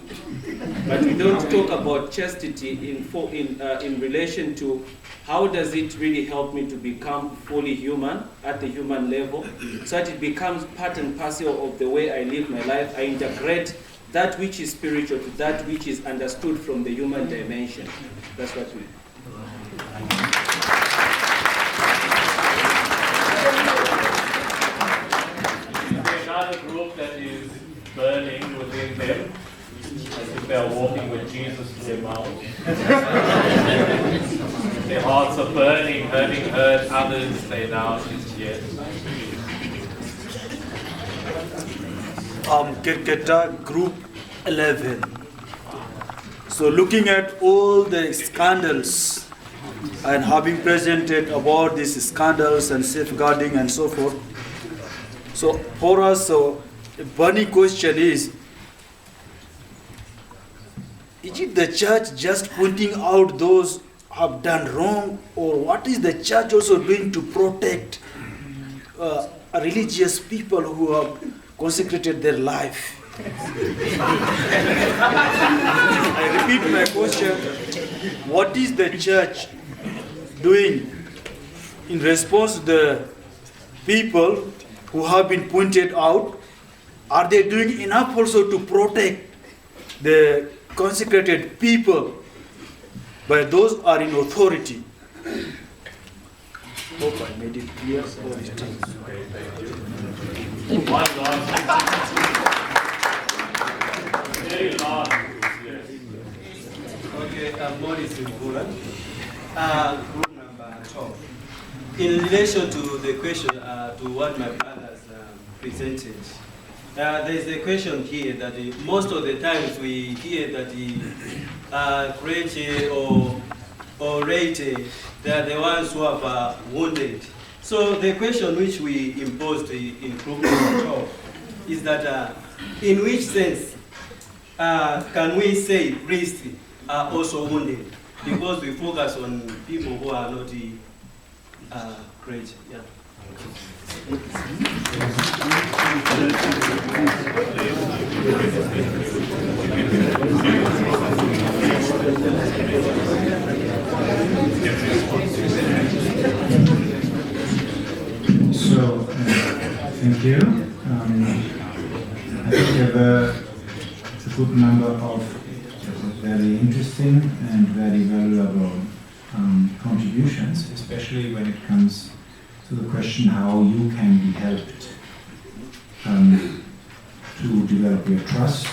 But we don't talk about chastity in relation to how does it really help me to become fully human at the human level, so that it becomes part and parcel of the way I live my life. I integrate that which is spiritual to that which is understood from the human dimension. That's what we. Another group that is burning within them, as if they are walking with Jesus to their mouth. Their hearts are burning, having heard others say now is yes. Kirketa Group 11. So looking at all the scandals and having presented about these scandals and safeguarding and so forth. So for us, a burning question is it the church just pointing out those who have done wrong, or what is the church also doing to protect religious people who have consecrated their life? I repeat my question. What is the church doing in response to the people who have been pointed out? Are they doing enough also to protect the consecrated people by those who are in authority? Hope I made it clear. One last. Very last. Yes. Okay, Morris Mvula, group number 12. In relation to the question, to what my brothers presented, there is a question here that most of the times we hear that the clergy or laity, they are the ones who have wounded. So the question which we imposed in group number 12 is that in which sense can we say priests are also wounded? Because we focus on people who are not clergy. Yeah. So, thank you. I think we have a good number of very interesting and very valuable contributions, especially when it comes to the question how you can be helped to develop your trust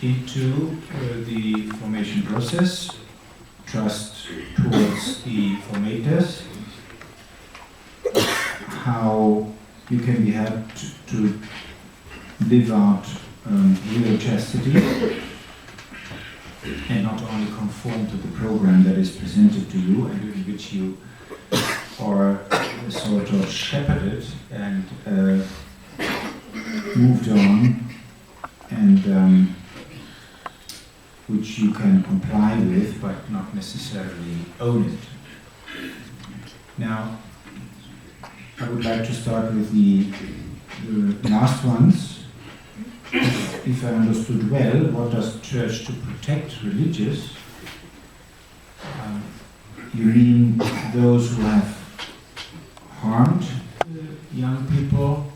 into the formation process, trust towards the formators, how you can be helped to live out real chastity and not only conform to the program that is presented to you and in which you are sort of shepherded and moved on, and which you can comply with but not necessarily own it. Now, I would like to start with the last ones. If I understood well, what does church to protect religious? You mean those who have harmed young people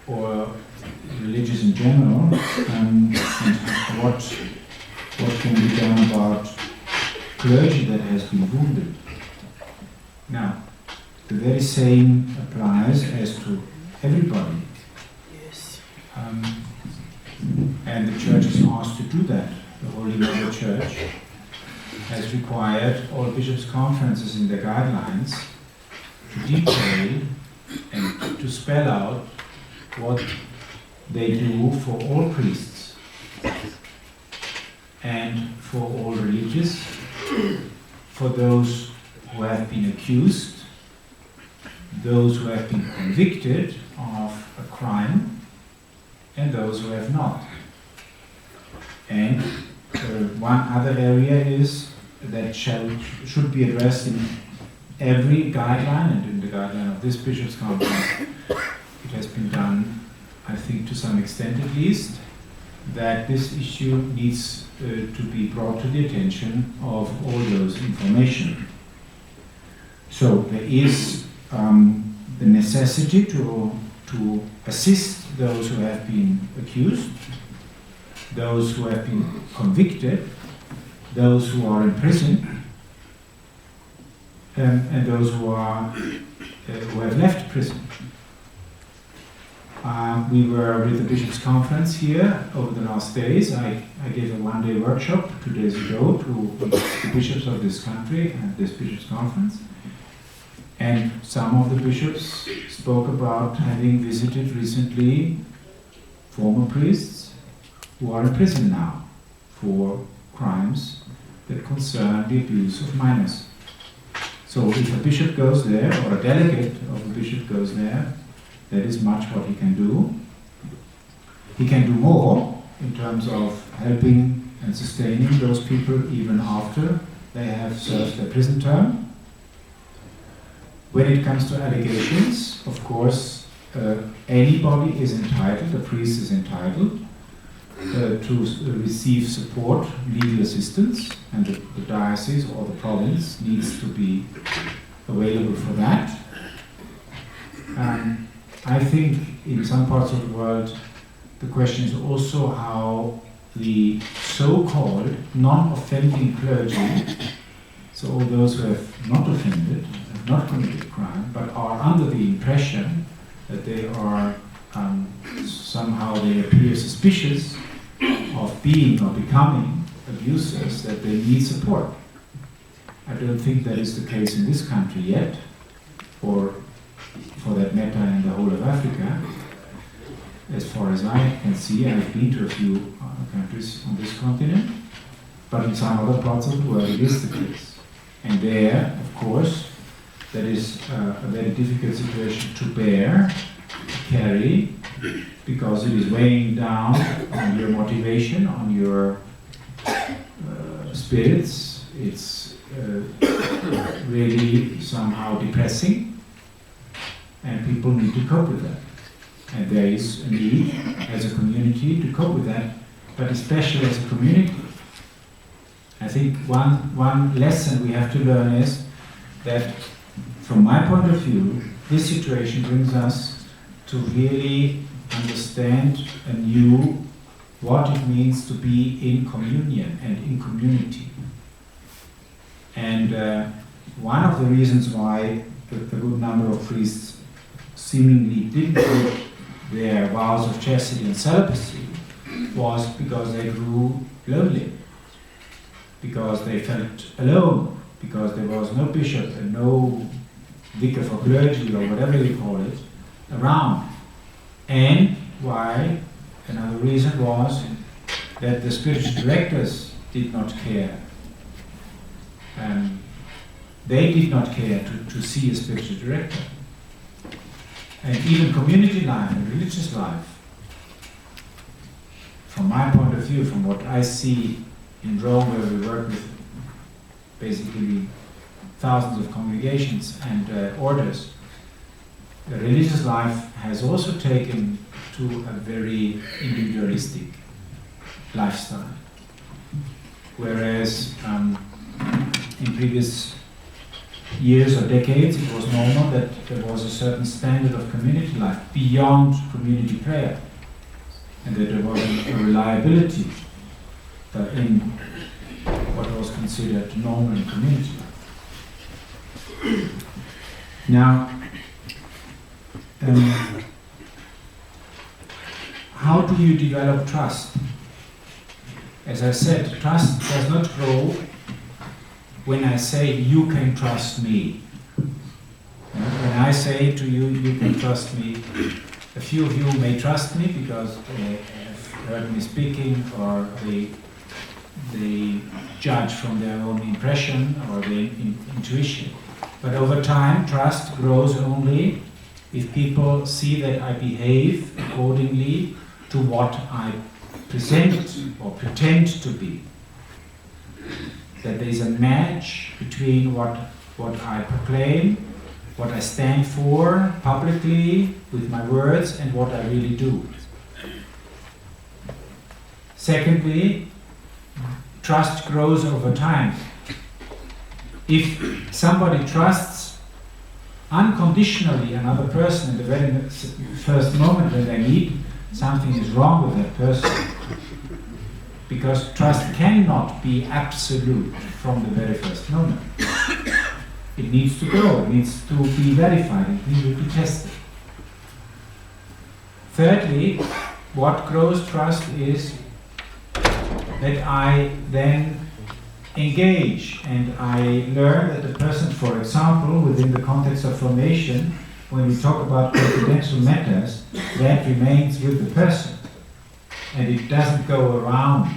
or religious in general, and what can be done about clergy that has been wounded? Now, the very same applies as to everybody. Yes. And the church is asked to do that. The Holy Mother Church has required all bishops' conferences in their guidelines to detail and to spell out what they do for all priests and for all religious, for those who have been accused, those who have been convicted of a crime, and those who have not. And one other area is that should be addressed in every guideline, and in the guideline of this Bishops' Conference it has been done, I think to some extent at least, that this issue needs to be brought to the attention of all those information. So there is the necessity to assist those who have been accused, those who have been convicted, those who are in prison, and those who have left prison. We were with the Bishops' Conference here over the last days. I gave a one-day workshop 2 days ago to the bishops of this country and this Bishops' Conference. And some of the bishops spoke about having visited recently former priests who are in prison now for crimes that concern the abuse of minors. So if a bishop goes there, or a delegate of a bishop goes there, that is much what he can do. He can do more in terms of helping and sustaining those people even after they have served their prison term. When it comes to allegations, of course, anybody is entitled, a priest is entitled to receive support, legal assistance, and the diocese or the province needs to be available for that. I think in some parts of the world the question is also how the so-called non-offending clergy, so all those who have not offended, have not committed crime, but are under the impression that they are somehow they appear suspicious of being or becoming abusers, that they need support. I don't think that is the case in this country yet, or for that matter in the whole of Africa. As far as I can see, I've been to a few countries on this continent, but in some other parts of the world it is the case. And there, of course, that is a very difficult situation to bear, to carry, because it is weighing down on your motivation, on your spirits. It's really somehow depressing, and people need to cope with that. And there is a need as a community to cope with that, but especially as a community. I think one lesson we have to learn is that, from my point of view, this situation brings us to really understand anew what it means to be in communion and in community. And one of the reasons why a good number of priests seemingly didn't break their vows of chastity and celibacy was because they grew lonely, because they felt alone, because there was no bishop and no vicar for clergy or whatever you call it, around. And why? Another reason was that the spiritual directors did not care. They did not care to see a spiritual director. And even community life and religious life, from my point of view, from what I see in Rome, where we work with basically thousands of congregations and orders, the religious life has also taken to a very individualistic lifestyle. Whereas in previous years or decades it was normal that there was a certain standard of community life beyond community prayer, and that there was a reliability in what was considered normal in community life. Now, how do you develop trust? As I said, trust does not grow when I say you can trust me. When I say to you, you can trust me, a few of you may trust me because they have heard me speaking, or they judge from their own impression or their intuition. But over time, trust grows only if people see that I behave accordingly to what I present or pretend to be. That there is a match between what I proclaim, what I stand for publicly with my words, and what I really do. Secondly, trust grows over time. If somebody trusts unconditionally another person in the very first moment when they meet, something is wrong with that person. Because trust cannot be absolute from the very first moment. It needs to grow, it needs to be verified, it needs to be tested. Thirdly, what grows trust is that I then engage and I learn that the person, for example, within the context of formation, when we talk about confidential matters, that remains with the person and it doesn't go around.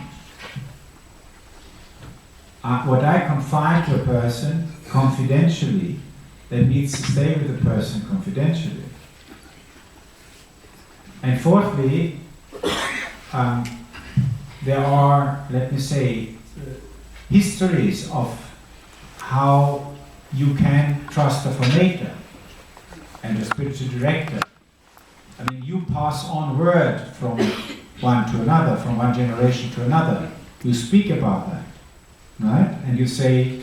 What I confide to a person confidentially, that needs to stay with the person confidentially. And fourthly, there are, let me say, histories of how you can trust a formator and a spiritual director. I mean, you pass on word from one to another, from one generation to another. You speak about that, right? And you say,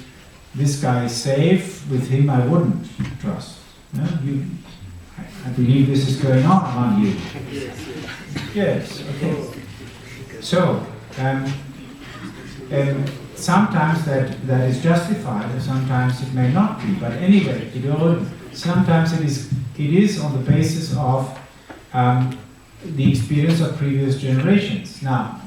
this guy is safe, with him I wouldn't trust. No? I believe this is going on among you. Yes, okay. So, sometimes that is justified, and sometimes it may not be. But anyway, sometimes it is on the basis of the experience of previous generations. Now,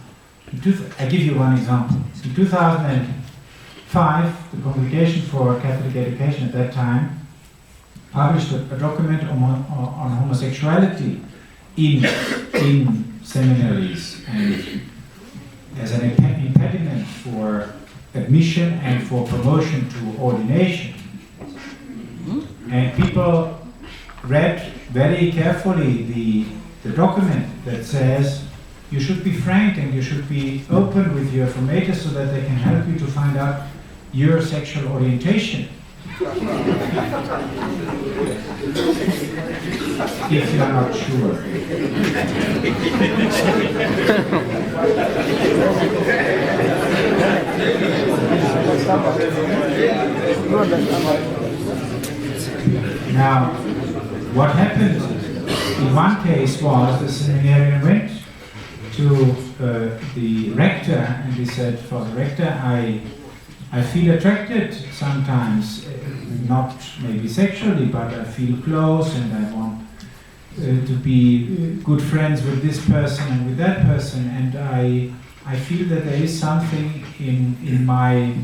I give you one example. In 2005, the Congregation for Catholic Education at that time published a document on homosexuality in seminaries and as an impediment for admission and for promotion to ordination. And people read very carefully the document that says you should be frank and you should be open with your formators so that they can help you to find out your sexual orientation. If you are not sure. Now, what happened in one case was the seminarian went to the rector and he said, for the rector, I feel attracted sometimes, not maybe sexually, but I feel close and I want to be good friends with this person and with that person, and I feel that there is something in my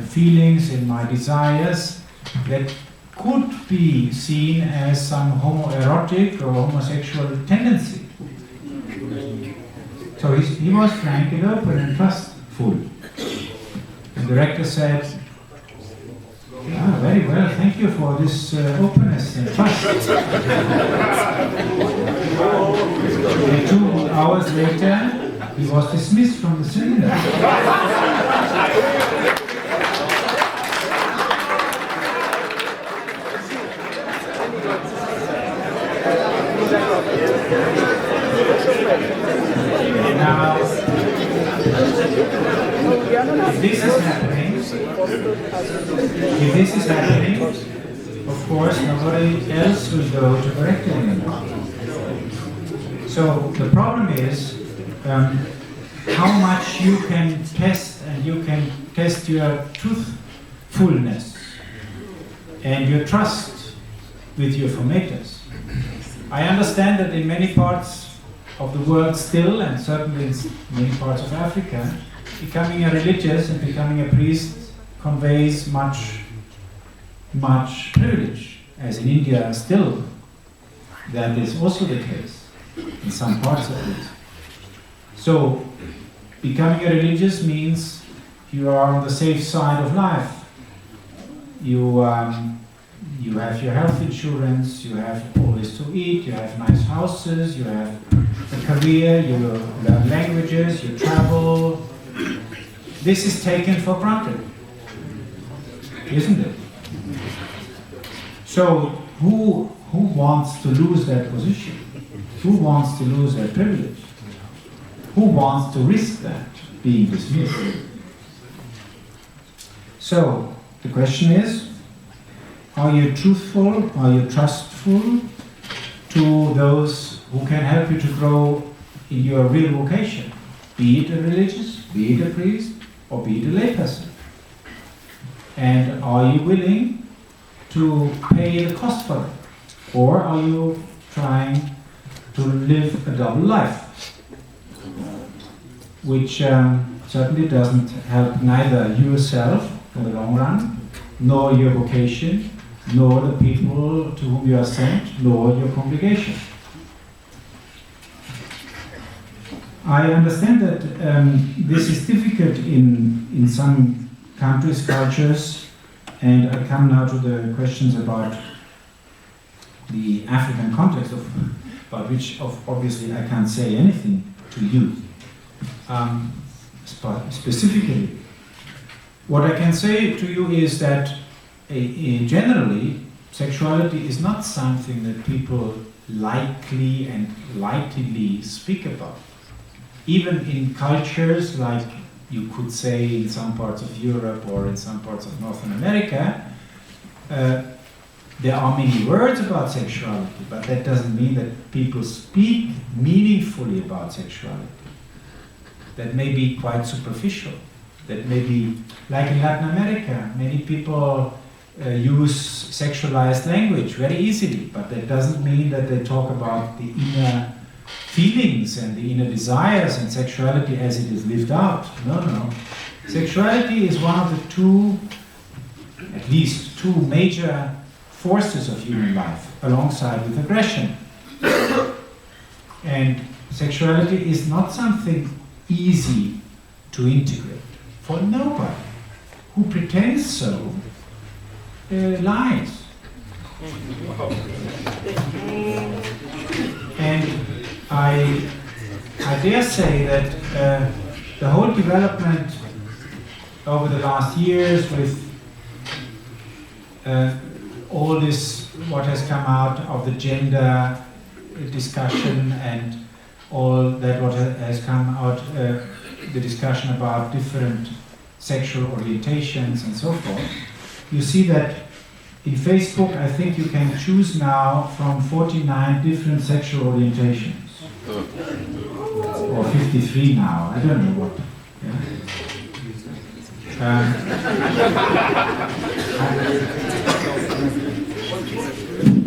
feelings, in my desires that could be seen as some homoerotic or homosexual tendency. So he was frank and open and trustful. The director said, very well, thank you for this openness and trust. And 2 hours later, he was dismissed from the seminar. Now, if this is happening, of course, nobody else will go to correct it anymore. So the problem is how much you can test, and you can test your truthfulness and your trust with your formators. I understand that in many parts of the world still, and certainly in many parts of Africa, becoming a religious and becoming a priest conveys much privilege, as in India still that is also the case in some parts of it. So becoming a religious means you are on the safe side of life. You have your health insurance, you have always to eat, you have nice houses, you have a career, you learn languages, you travel. This is taken for granted, isn't it? So who wants to lose that position? Who wants to lose that privilege? Who wants to risk that being dismissed? So the question is, are you truthful, are you trustful to those who can help you to grow in your real vocation? Be it a religious, be it a priest, or be it a layperson. And are you willing to pay the cost for it? Or are you trying to live a double life? Which certainly doesn't help neither yourself in the long run, nor your vocation, nor the people to whom you are sent, nor your congregation. I understand that this is difficult in some countries, cultures, and I come now to the questions about the African context, about which obviously I can't say anything to you. Specifically, what I can say to you is that generally, sexuality is not something that people lightly and lightly speak about. Even in cultures like you could say in some parts of Europe or in some parts of Northern America, there are many words about sexuality, but that doesn't mean that people speak meaningfully about sexuality. That may be quite superficial. That may be, like in Latin America, many people use sexualized language very easily, but that doesn't mean that they talk about the inner feelings and the inner desires and sexuality as it is lived out. No. Sexuality is one of the at least two major forces of human life, alongside with aggression. And sexuality is not something easy to integrate. For nobody who pretends so lies. And I dare say that the whole development over the last years with all this, what has come out of the gender discussion and all that what has come out, the discussion about different sexual orientations and so forth, you see that in Facebook, I think you can choose now from 49 different sexual orientations. Or 53 now, I don't know what.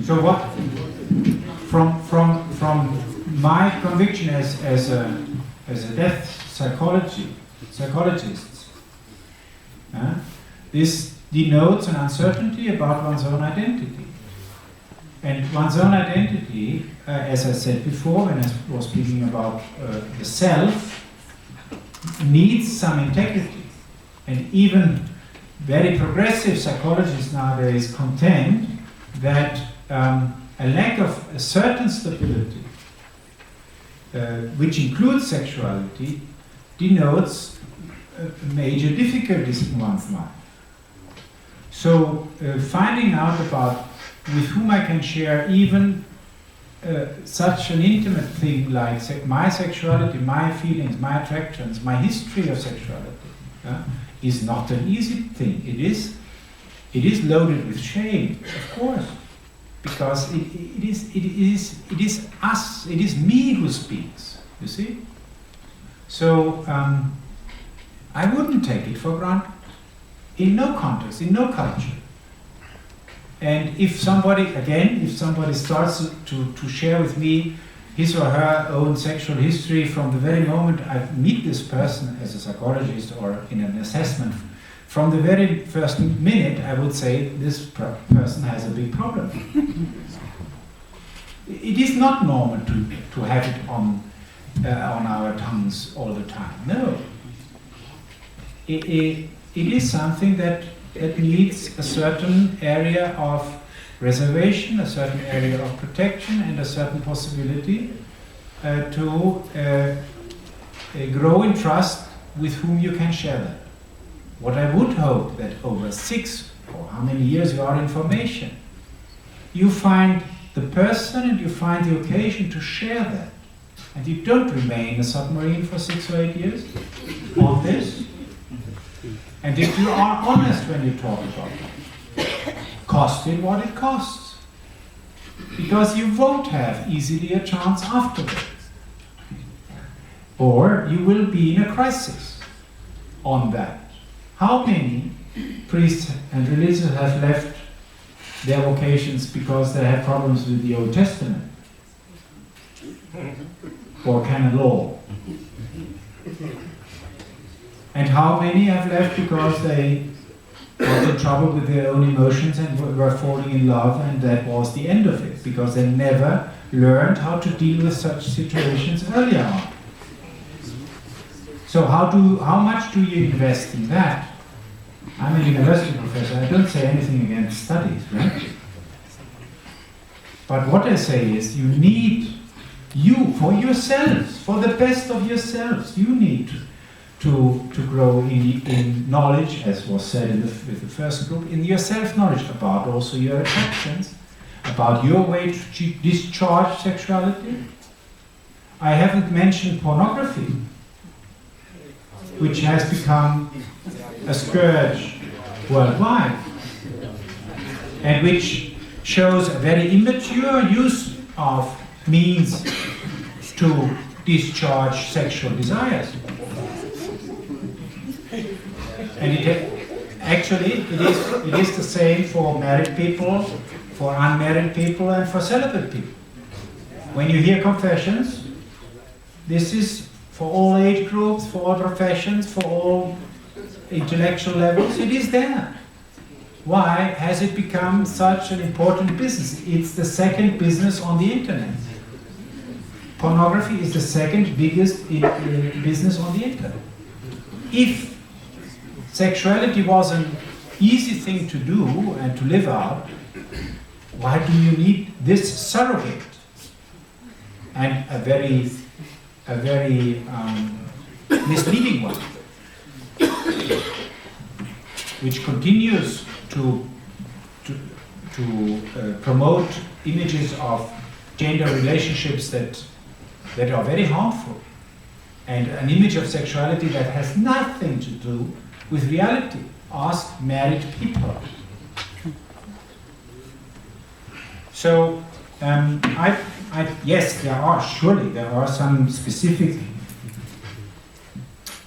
So what, from my conviction as a death psychologist, this denotes an uncertainty about one's own identity. And one's own identity, as I said before when I was speaking about the self, needs some integrity. And even very progressive psychologists nowadays contend that a lack of a certain stability, which includes sexuality, denotes major difficulties in one's life. So finding out about with whom I can share even such an intimate thing like my sexuality, my feelings, my attractions, my history of sexuality is not an easy thing. It is loaded with shame, of course, because it is us, it is me who speaks. You see. So I wouldn't take it for granted in no context, in no culture. And if somebody starts to share with me his or her own sexual history from the very moment I meet this person as a psychologist or in an assessment, from the very first minute I would say this person has a big problem. It is not normal to have it on our tongues all the time. No. It is something that needs a certain area of reservation, a certain area of protection, and a certain possibility to grow in trust with whom you can share that. What I would hope that over 6 or how many years you are in formation, you find the person and you find the occasion to share that. And you don't remain a submarine for 6 or 8 years on this. And if you are honest when you talk about it, cost it what it costs. Because you won't have easily a chance afterwards. Or you will be in a crisis on that. How many priests and religions have left their vocations because they had problems with the Old Testament? Or canon law? And how many have left because they got in trouble with their own emotions and were falling in love, and that was the end of it, because they never learned how to deal with such situations earlier on. So how much do you invest in that? I'm a university professor, I don't say anything against studies, right? But what I say is for yourselves, for the best of yourselves, you need to grow in knowledge, as was said with the first group, in your self-knowledge about also your attractions, about your way to discharge sexuality. I haven't mentioned pornography, which has become a scourge worldwide, and which shows a very immature use of means to discharge sexual desires. And it is the same for married people, for unmarried people, and for celibate people. When you hear confessions, this is for all age groups, for all professions, for all intellectual levels. It is there. Why has it become such an important business? It's the second business on the internet. Pornography is the second biggest business on the internet. If sexuality was an easy thing to do and to live out, why do you need this surrogate? And a very misleading one, which continues to promote images of gender relationships that are very harmful, and an image of sexuality that has nothing to do with reality. Ask married people. So, yes, there are some specific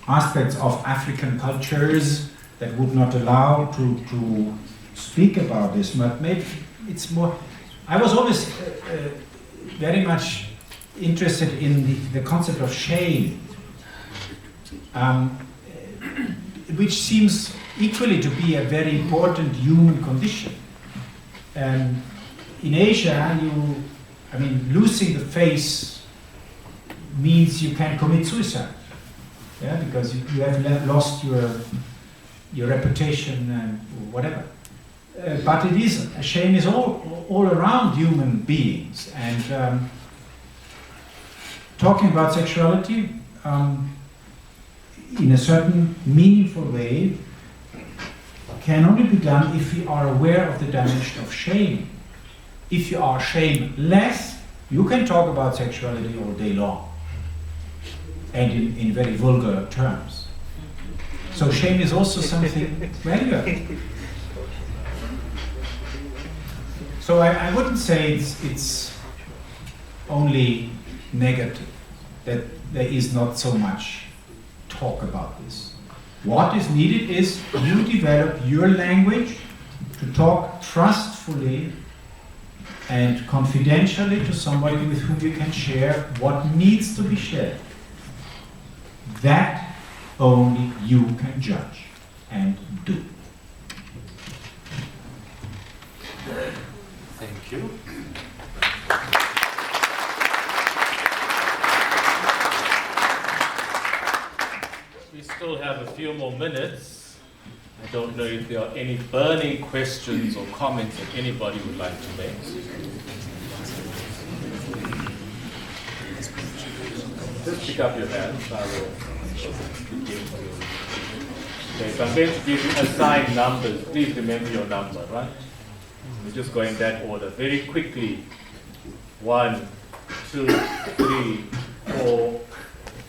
aspects of African cultures that would not allow to speak about this, but maybe it's more. I was always very much interested in the concept of shame, which seems equally to be a very important human condition. In Asia, losing the face means you can commit suicide, yeah, because you have lost your reputation and whatever. But it is, shame is all around human beings, and talking about sexuality in a certain meaningful way can only be done if we are aware of the dimension of shame. If you are shameless, you can talk about sexuality all day long, and in very vulgar terms. So shame is also something valuable. So I wouldn't say it's only negative, that there is not so much talk about this. What is needed is you develop your language to talk trustfully and confidentially to somebody with whom you can share what needs to be shared. That only you can judge and do. Thank you. We still have a few more minutes. I don't know if there are any burning questions or comments that anybody would like to make. Just pick up your hands. I will begin to. Okay, so I'm going to give you assigned numbers. Please remember your number, right? We're just going that order. Very quickly. 1, 2, 3, 4,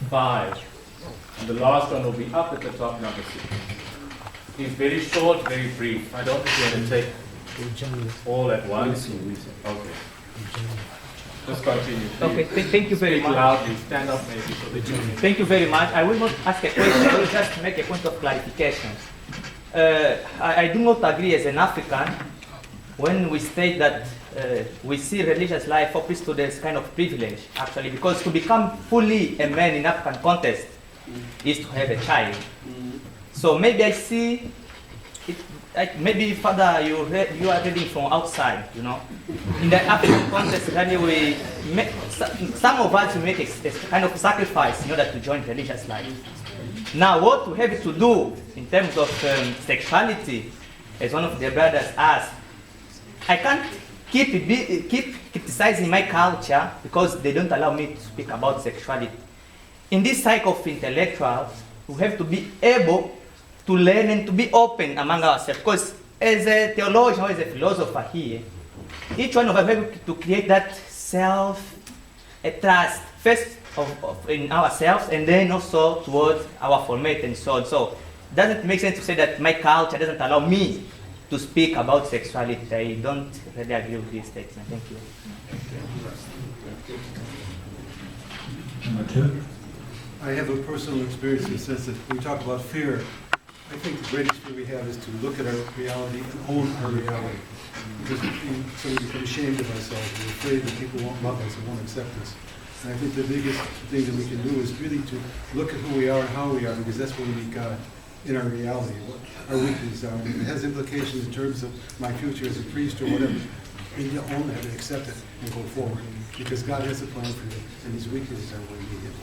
5. And the last one will be up at the top, number 6. Please, very short, very brief. I don't think you're going to take all at once. Okay. Just continue. Please. Okay, thank you very Speak much. loudly. Stand up maybe so that you can. Thank you very much. I will not ask a question, I will just make a point of clarification. I do not agree as an African when we state that we see religious life for priesthood as kind of privilege, actually, because to become fully a man in African context is to have a child. So maybe I see it, maybe Father, you are reading from outside, you know. In the African context, really some of us make a kind of sacrifice in order to join religious life. Now, what we have to do in terms of sexuality, as one of the brothers asked, I can't keep criticizing my culture because they don't allow me to speak about sexuality. In this cycle of intellectuals, we have to be able to learn and to be open among ourselves. Because as a theologian or as a philosopher here, each one of us have to create that trust, first in ourselves and then also towards our formate and so on. So does it make sense to say that my culture doesn't allow me to speak about sexuality? I don't really agree with this statement. Thank you. Number 2. I have a personal experience in the sense that when we talk about fear, I think the greatest fear we have is to look at our reality and own our reality. Because we become ashamed of ourselves. We're afraid that people won't love us and won't accept us. And I think the biggest thing that we can do is really to look at who we are and how we are, because that's where we meet God in our reality, what our weaknesses are. And it has implications in terms of my future as a priest or whatever. And you own that and accept it and go forward. Because God has a plan for you, and these weaknesses are where you need it.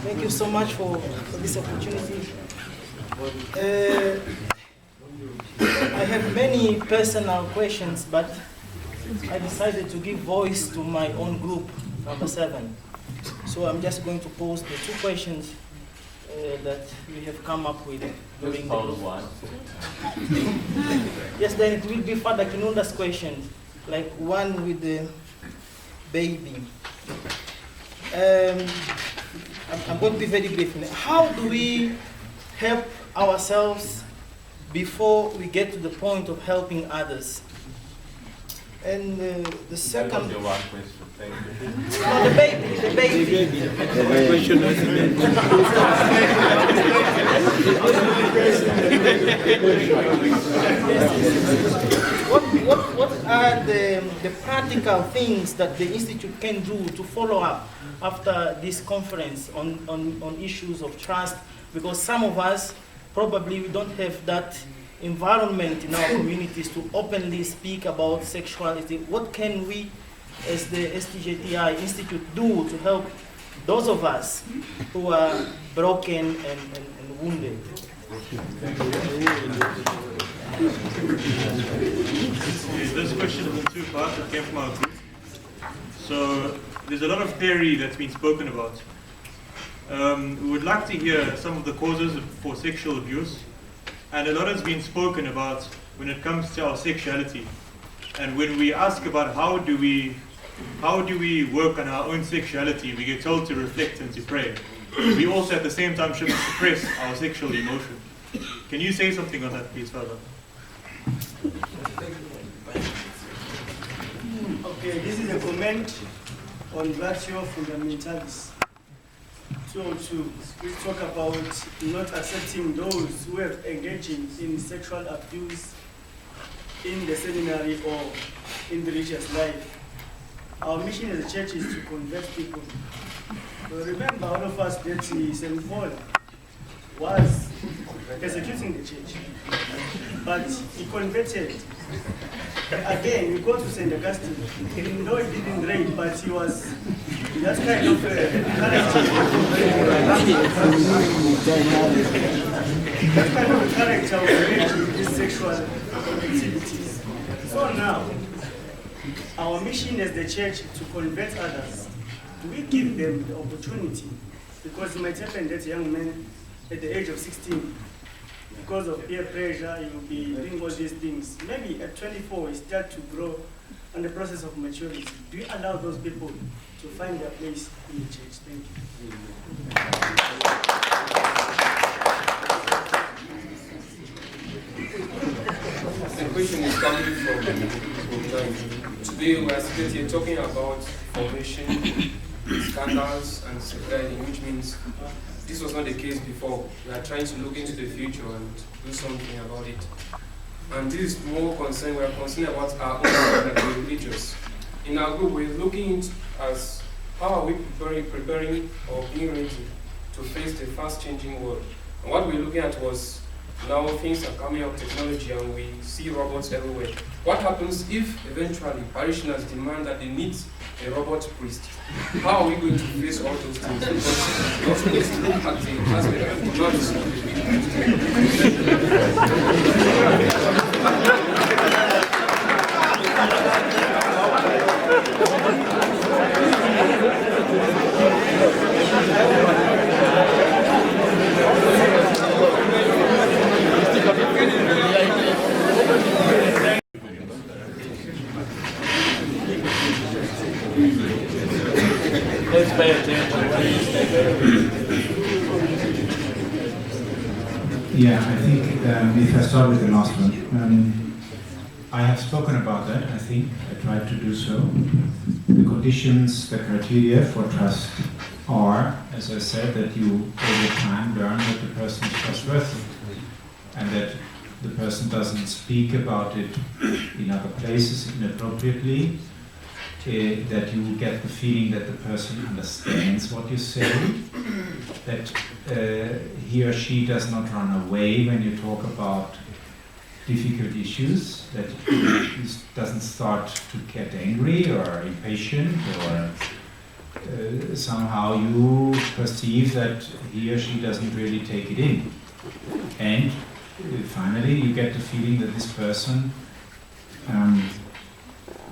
Thank you so much for this opportunity. I have many personal questions, but I decided to give voice to my own group, number 7. So I'm just going to pose the 2 questions that we have come up with during the group. Yes, then it will be Father Kinunda's questions, like one with the baby. I'm going to be very brief. How do we help ourselves before we get to the point of helping others? And the second... That was your one question. Thank you. No, the baby. My question was what are the practical things that the Institute can do to follow up after this conference on issues of trust? Because some of us, probably we don't have that environment in our communities to openly speak about sexuality. What can we, as the STJTI Institute, do to help those of us who are broken and wounded? This question is in two parts. It came from our group. So there's a lot of theory that's been spoken about. We would like to hear some of the causes for sexual abuse, and a lot has been spoken about when it comes to our sexuality. And when we ask about how do we work on our own sexuality, we get told to reflect and to pray. We also at the same time should suppress our sexual emotion. Can you say something on that, please, Father? Okay, this is a comment on virtue fundamentalists. So we talk about not accepting those who have engaged in sexual abuse in the seminary or in the religious life. Our mission as a church is to convert people. So remember, all of us that St. Paul was persecuting the church, but he converted. Again, we go to St. Augustine. No, he didn't reign, but he was that kind of character. That kind of character was engaged in these sexual activities. So now, our mission as the church to convert others. We give them the opportunity, because it might happen that a young man at the age of 16, because of peer pressure, he will be doing all these things. Maybe at 24, he starts to grow in the process of maturity. Do you allow those people to find their place in the church? Thank you. The question is coming from today we are sitting here talking about formation, scandals, and safeguarding, which means this was not the case before. We are trying to look into the future and do something about it. And this is more concerned, we are concerned about our own like religious. In our group, we're looking into as how are we preparing or being ready to face the fast changing world. And what we're looking at was now things are coming up, technology, and we see robots everywhere. What happens if eventually parishioners demand that they need a robot priest? How are we going to face all those things? Because we also need to look at the aspect of Let's pay attention. Yeah, I think if I start with the last one, I have spoken about that. I think I tried to do so. The conditions, the criteria for trust are, as I said, that you over time learn that the person is trustworthy and that the person doesn't speak about it in other places inappropriately, that you get the feeling that the person understands what you say, that he or she does not run away when you talk about difficult issues, that he doesn't start to get angry or impatient, or somehow you perceive that he or she doesn't really take it in. And finally, you get the feeling that this person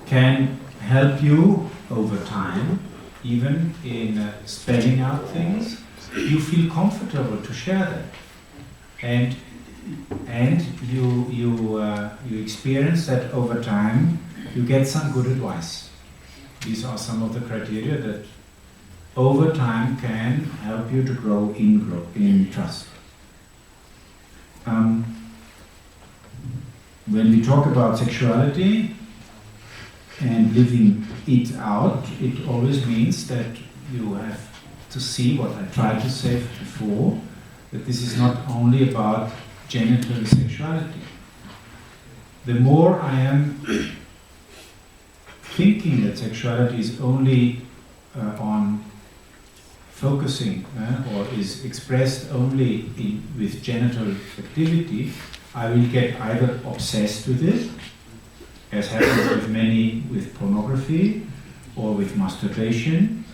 can help you over time, even in spelling out things. You feel comfortable to share that, and you experience that over time. You get some good advice. These are some of the criteria that over time can help you to grow in trust. When we talk about sexuality and living it out, it always means that you have to see what I tried to say before, that this is not only about genital sexuality. the more I am thinking that sexuality is only on focusing or is expressed only with genital activity, I will get either obsessed with it, as happens with many with pornography or with masturbation,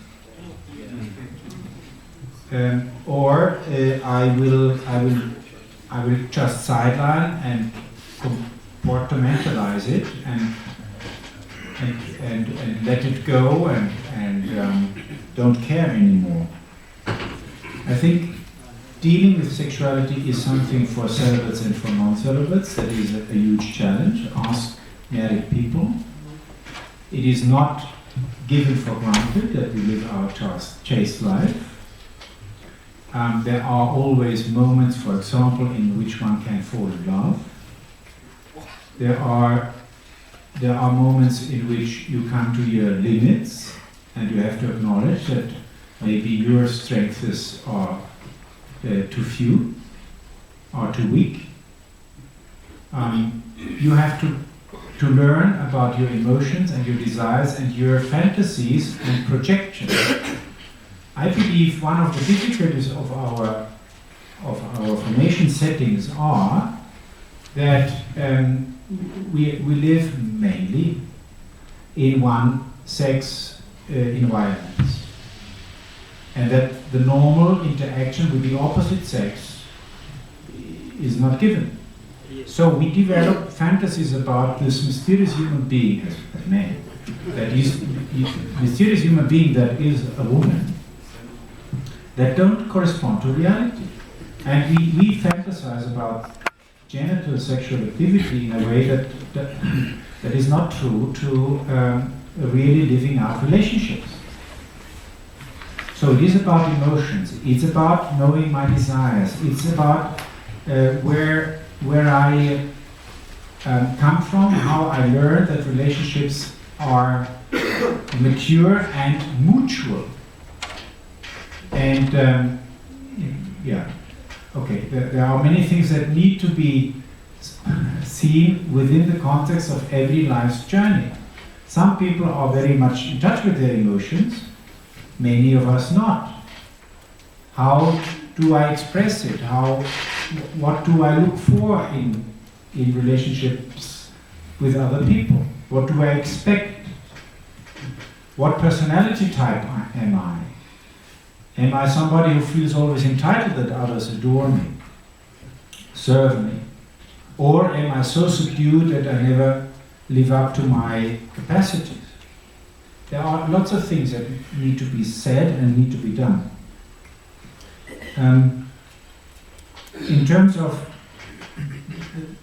or I will just sideline and compartmentalize it and let it go and don't care anymore. I think dealing with sexuality is something for celibates and for non-celibates. That is a huge challenge. Ask married people. It is not given for granted that we live our chaste life. There are always moments, for example, in which one can fall in love. There are moments in which you come to your limits, and you have to acknowledge that maybe your strengths are too few or too weak. You have to learn about your emotions and your desires and your fantasies and projections. I believe one of the difficulties of our formation settings are that we live mainly in one-sex environments, and that the normal interaction with the opposite sex is not given. So we develop fantasies about this mysterious human being, as men, that is mysterious human being that is a woman, that don't correspond to reality. And we fantasize about genital sexual activity in a way that is not true to really living out relationships. So it is about emotions, it's about knowing my desires, it's about where I come from, how I learned that relationships are mature and mutual. And there are many things that need to be seen within the context of every life's journey. Some people are very much in touch with their emotions, many of us not. How do I express it? What do I look for in relationships with other people? What do I expect? What personality type am I? Am I somebody who feels always entitled that others adore me, serve me? Or am I so subdued that I never live up to my capacities? There are lots of things that need to be said and need to be done. In terms of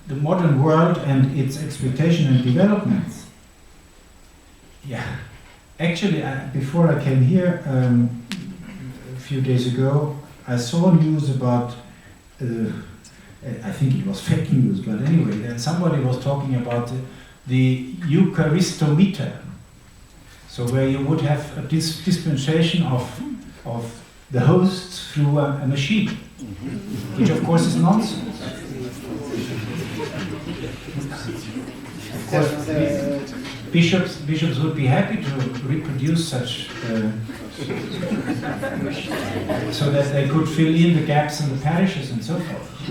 the modern world and its expectation and developments, actually, before I came here, a few days ago, I saw news about, I think it was fake news, but anyway, then somebody was talking about the Eucharistometer. So where you would have a dispensation of the hosts through a machine, which of course is nonsense. Of course, bishops would be happy to reproduce such so that they could fill in the gaps in the parishes and so forth.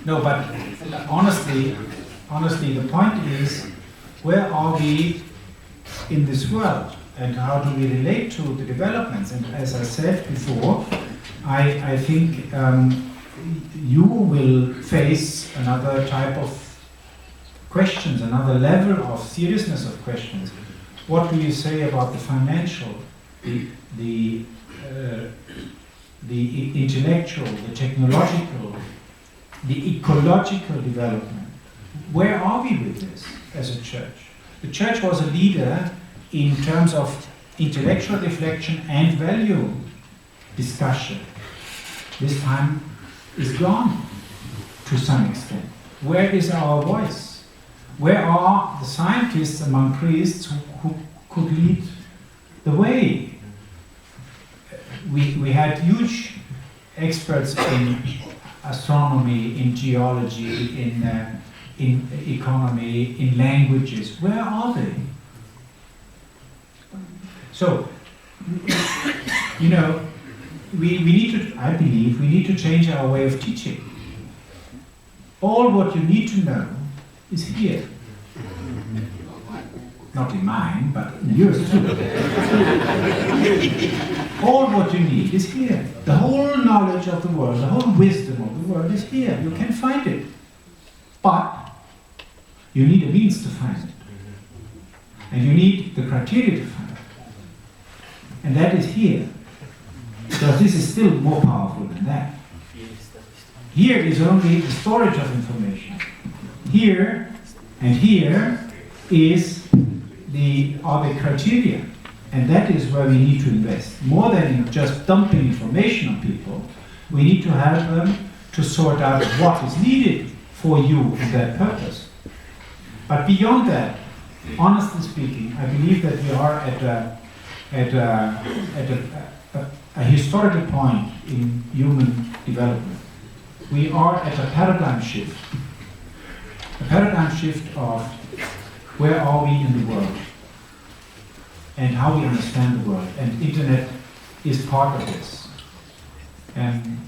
No, but honestly, the point is, where are we in this world, and how do we relate to the developments? And as I said before, I think you will face another type of questions, another level of seriousness of questions. What do you say about the financial, the intellectual, the technological, the ecological development? Where are we with this as a church? The church was a leader in terms of intellectual reflection and value discussion. This time is gone to some extent. Where is our voice? Where are the scientists among priests who could lead the way? We had huge experts in astronomy, in geology, in economy, in languages. Where are they? So, you know, we need to, I believe, we need to change our way of teaching. All what you need to know is here. Not in mine, but in yours too. All what you need is here. The whole knowledge of the world, the whole wisdom of the world is here. You can find it. But you need a means to find it. And you need the criteria to find it. And that is here. Because this is still more powerful than that. Here is only the storage of information. Here and here are the criteria. And that is where we need to invest. More than in just dumping information on people, we need to help them to sort out what is needed for you and that purpose. But beyond that, honestly speaking, I believe that we are at a historical point in human development. We are at a paradigm shift. A paradigm shift of where are we in the world and how we understand the world. And internet is part of this. And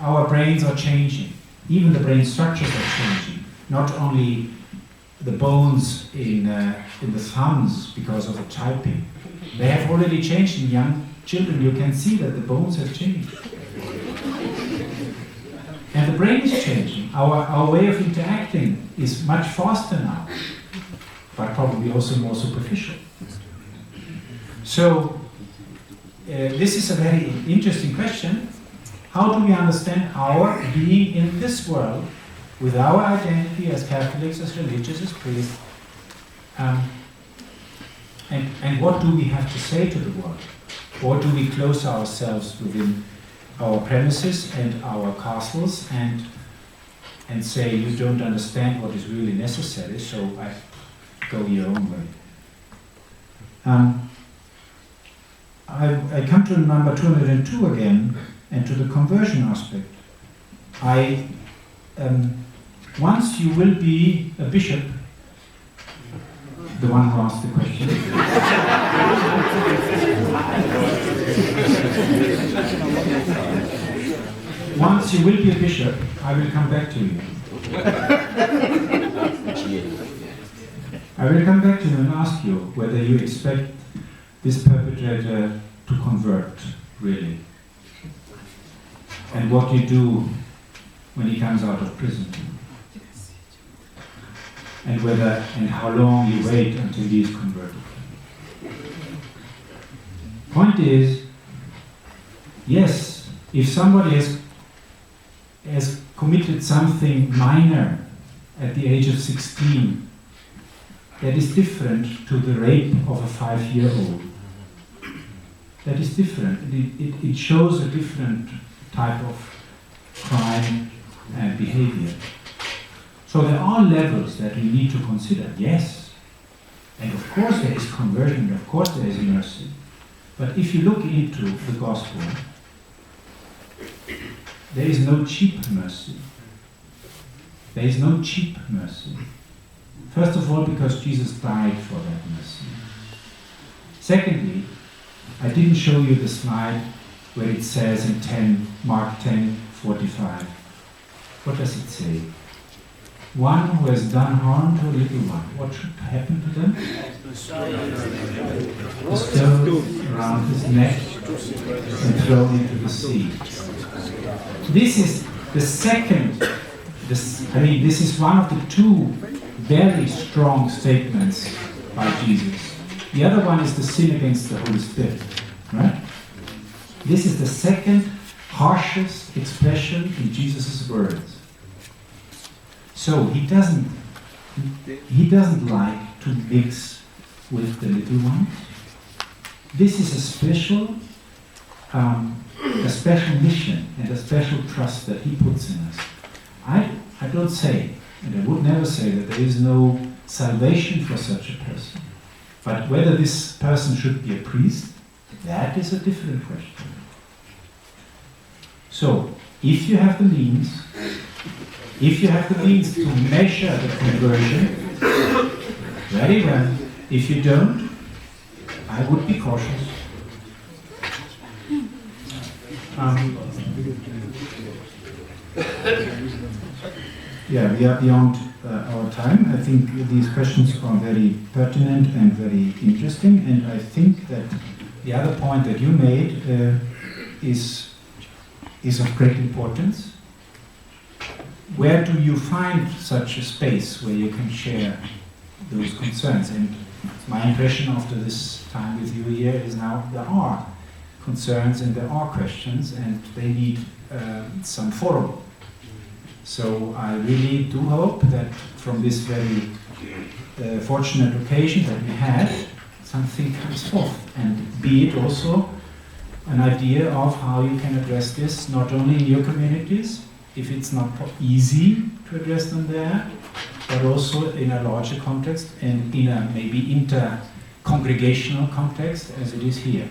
our brains are changing. Even the brain structures are changing. Not only the bones in the thumbs because of the typing. They have already changed in young children. You can see that the bones have changed. And the brain is changing. Our way of interacting is much faster now, but probably also more superficial. So, this is a very interesting question. How do we understand our being in this world with our identity as Catholics, as religious, as priests? And what do we have to say to the world? Or do we close ourselves within our premises and our castles and say you don't understand what is really necessary, so I go your own way? I come to number 202 again, and to the conversion aspect. Once you will be a bishop, the one who asked the question. Once you will be a bishop, I will come back to you. I will come back to you and ask you whether you expect this perpetrator to convert, really. And what you do when he comes out of prison. And whether and how long you wait until he is converted. Point is, yes, if somebody has committed something minor at the age of 16, that is different to the rape of a 5-year-old. That is different. It shows a different type of crime and behavior. So there are levels that we need to consider, yes. And of course there is conversion, of course there is mercy. But if you look into the gospel, there is no cheap mercy. There is no cheap mercy. First of all, because Jesus died for that mercy. Secondly, I didn't show you the slide where it says in Mark 10:45. What does it say? One who has done harm to a little one, what should happen to them? A stone around his neck and thrown into the sea. This is the second, this is one of the two very strong statements by Jesus. The other one is the sin against the Holy Spirit, right? This is the second harshest expression in Jesus' words. So he doesn't like to mix with the little ones. This is a special mission and a special trust that he puts in us. I don't say, and I would never say that there is no salvation for such a person. But whether this person should be a priest, that is a different question. So, if you have the means, If you have the means to measure the conversion, very well. If you don't, I would be cautious. Yeah, we are beyond our time. I think these questions are very pertinent and very interesting, and I think that the other point that you made is of great importance. Where do you find such a space where you can share those concerns? And my impression after this time with you here is now there are concerns and there are questions, and they need some forum. So I really do hope that from this very fortunate occasion that we had, something comes forth, and be it also an idea of how you can address this, not only in your communities, if it's not easy to address them there, but also in a larger context and in a maybe inter-congregational context as it is here.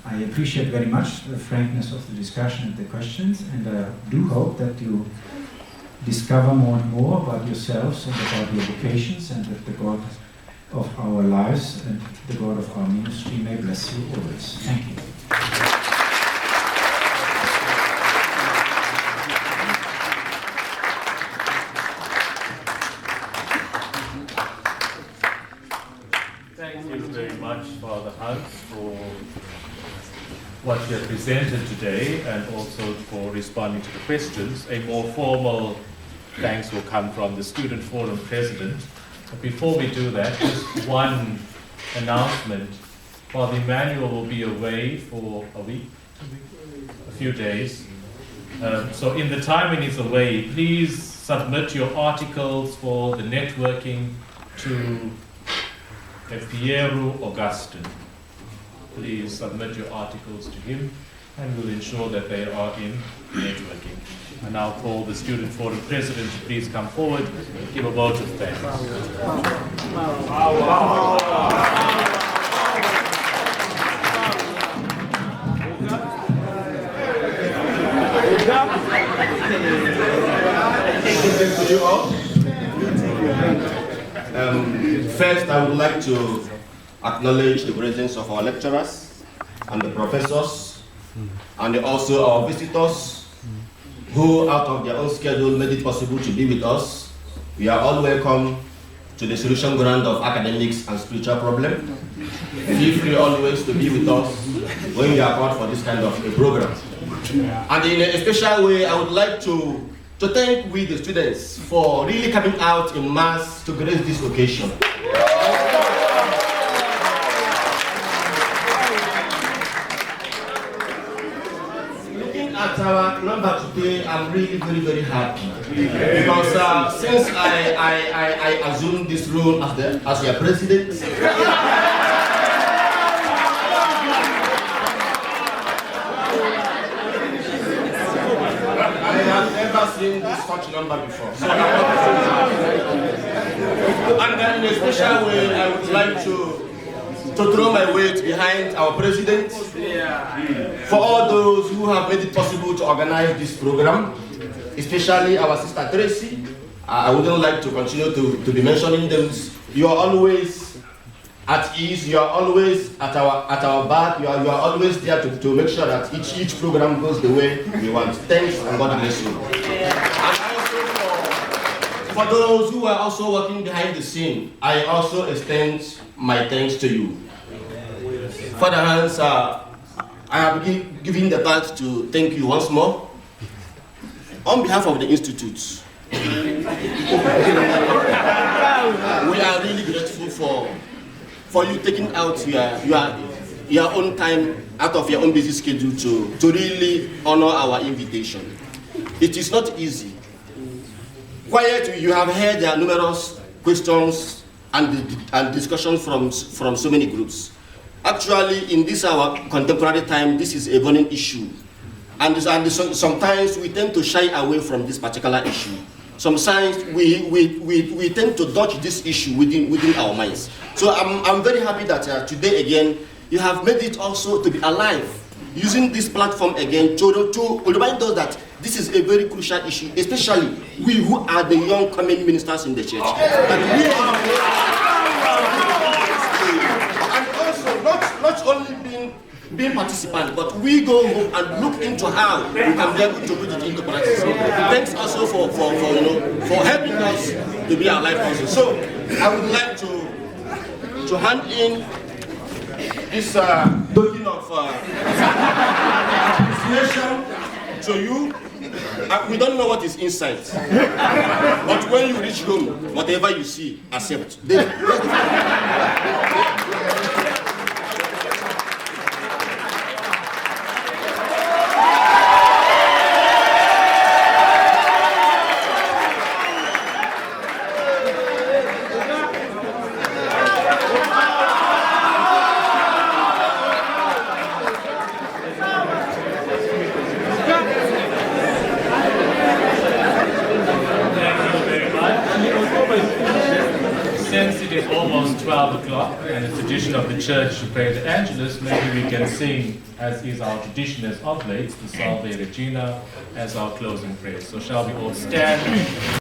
I appreciate very much the frankness of the discussion and the questions, and I do hope that you discover more and more about yourselves and about your vocations, and that the God of our lives and the God of our ministry may bless you always. Thank you. Thank you very much, Father Hans, for what you have presented today and also for responding to the questions. A more formal thanks will come from the Student Forum President. But before we do that, just one announcement. Father Emmanuel will be away for a week, a few days. So in the time when he's away, please submit your articles for the networking to Piero Augustin. Please submit your articles to him, and we'll ensure that they are in networking. And I'll call the Student Forum President to please come forward and give a vote of thanks. To you all. First, I would like to acknowledge the presence of our lecturers and the professors, and also our visitors who, out of their own schedule, made it possible to be with us. We are all welcome to the solution ground of academics and spiritual problems. Feel free always to be with us when we are called for this kind of a program. And in a special way, I would like to thank we the students for really coming out in mass to grace this occasion. Looking at our number today, I'm really very happy because since I assumed this role as your president, I have never seen this such number before. So and then in a special way, I would like to throw my weight behind our president for all those who have made it possible to organize this program, especially our sister Tracy. I wouldn't like to continue to be mentioning them. You are always at ease, you are always at our back, you are always there to make sure that each program goes the way we want. Thanks, and God bless you. And also for those who are also working behind the scene, I also extend my thanks to you. Father Hans, I have given the part to thank you once more. On behalf of the Institute, we are really grateful for you taking out your own time out of your own busy schedule to really honor our invitation. It is not easy. Quiet, you have heard there are numerous questions and discussions from so many groups. Actually, in this our contemporary time, this is a burning issue. And sometimes we tend to shy away from this particular issue. Sometimes we tend to dodge this issue within our minds. So I'm very happy that today again, you have made it also to be alive using this platform again to remind us that this is a very crucial issue, especially we who are the young coming ministers in the church. That we are, and also not only being participants, but we go home and look into how we can be able to put it into practice. Thanks also for helping us to be our life also. So I would like to hand in this token of appreciation to you. We don't know what is inside, but when you reach home, whatever you see, accept. Since it is almost 12 o'clock and the tradition of the church to pray the Angelus, maybe we can sing, as is our tradition as of late, the Salve Regina as our closing prayer. So shall we all stand?